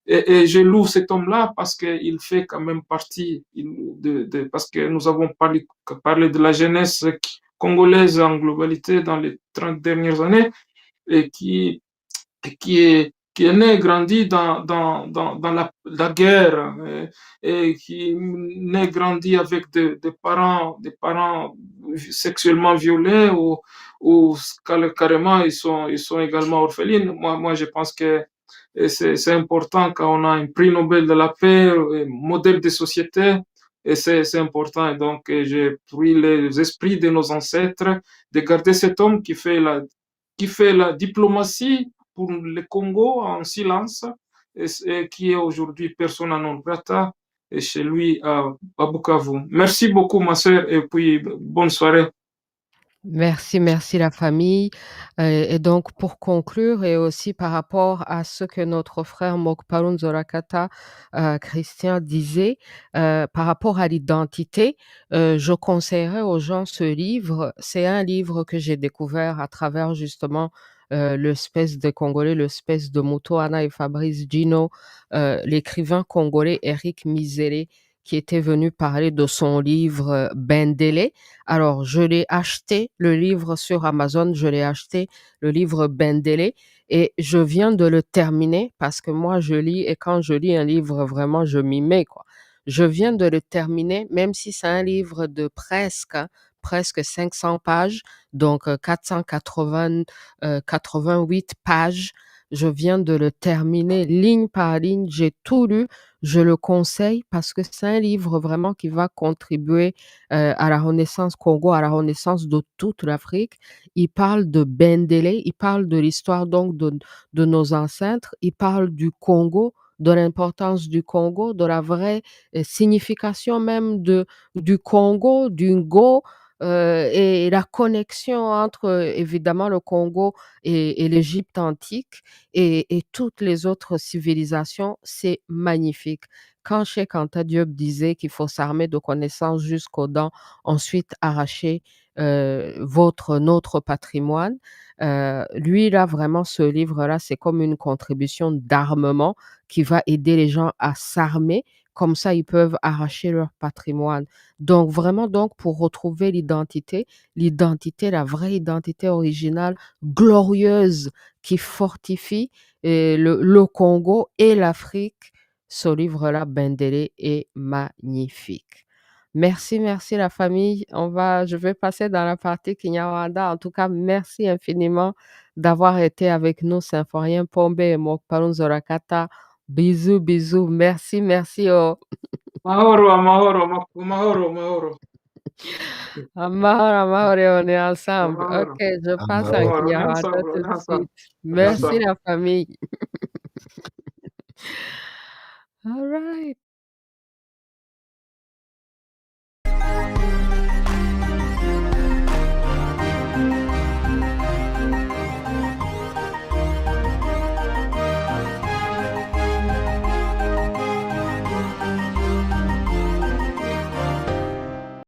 Et je loue cet homme-là parce qu'il fait quand même partie parce que nous avons parlé de la jeunesse congolaise en globalité dans les 30 dernières années et qui est né, grandi dans la guerre et qui est né, grandi avec des parents sexuellement violés ou carrément ils sont également orphelines. Moi, je pense que c'est important quand on a un prix Nobel de la paix, un modèle de société, et c'est important. Et donc, j'ai pris les esprits de nos ancêtres de garder cet homme qui fait la diplomatie pour le Congo en silence et qui est aujourd'hui persona non grata et chez lui à Bukavu. Merci beaucoup, ma sœur, et puis bonne soirée. Merci, merci la famille. Et donc pour conclure et aussi par rapport à ce que notre frère Mokpalu Nzorakata, Christian disait, par rapport à l'identité, je conseillerais aux gens ce livre. C'est un livre que j'ai découvert à travers justement, le space des Congolais, le space de Mutoana et Fabrice Djino, l'écrivain congolais Éric Mizélé qui était venu parler de son livre, Bendele. Alors, je l'ai acheté, le livre sur Amazon, je l'ai acheté, le livre Bendele, et je viens de le terminer parce que moi, je lis et quand je lis un livre, vraiment, je m'y mets, quoi. Je viens de le terminer, même si c'est un livre de presque 500 pages, donc 88 pages. Je viens de le terminer ligne par ligne, j'ai tout lu. Je le conseille parce que c'est un livre vraiment qui va contribuer à la Renaissance Congo, à la Renaissance de toute l'Afrique. Il parle de Bendele, il parle de l'histoire donc de nos ancêtres, il parle du Congo, de l'importance du Congo, de la vraie signification même du Congo, du Ngo, et la connexion entre évidemment le Congo et l'Égypte antique et toutes les autres civilisations, c'est magnifique. Quand Cheikh Anta Diop disait qu'il faut s'armer de connaissances jusqu'aux dents, ensuite arracher, notre patrimoine, lui là, vraiment ce livre-là, c'est comme une contribution d'armement qui va aider les gens à s'armer, comme ça ils peuvent arracher leur patrimoine. Donc vraiment donc pour retrouver l'identité, la vraie identité originale, glorieuse, qui fortifie, le Congo et l'Afrique. Ce livre-là, Bendele, est magnifique. Merci, merci la famille. Je vais passer dans la partie Kinyarwanda. En tout cas, merci infiniment d'avoir été avec nous, Symphorien Pombe et Mokpalu Nzorakata. Bisous, bisous. Merci, merci. Oh. Mahoro, amahoro, mahoro, mahoro. Amahoro, amahoro, on est ensemble. Amahoro, Ok, je passe en Amahoro. amahoro, on est Kinyarwanda ensemble, tout on de est ensemble, suite. on est Merci ensemble. la famille. All right.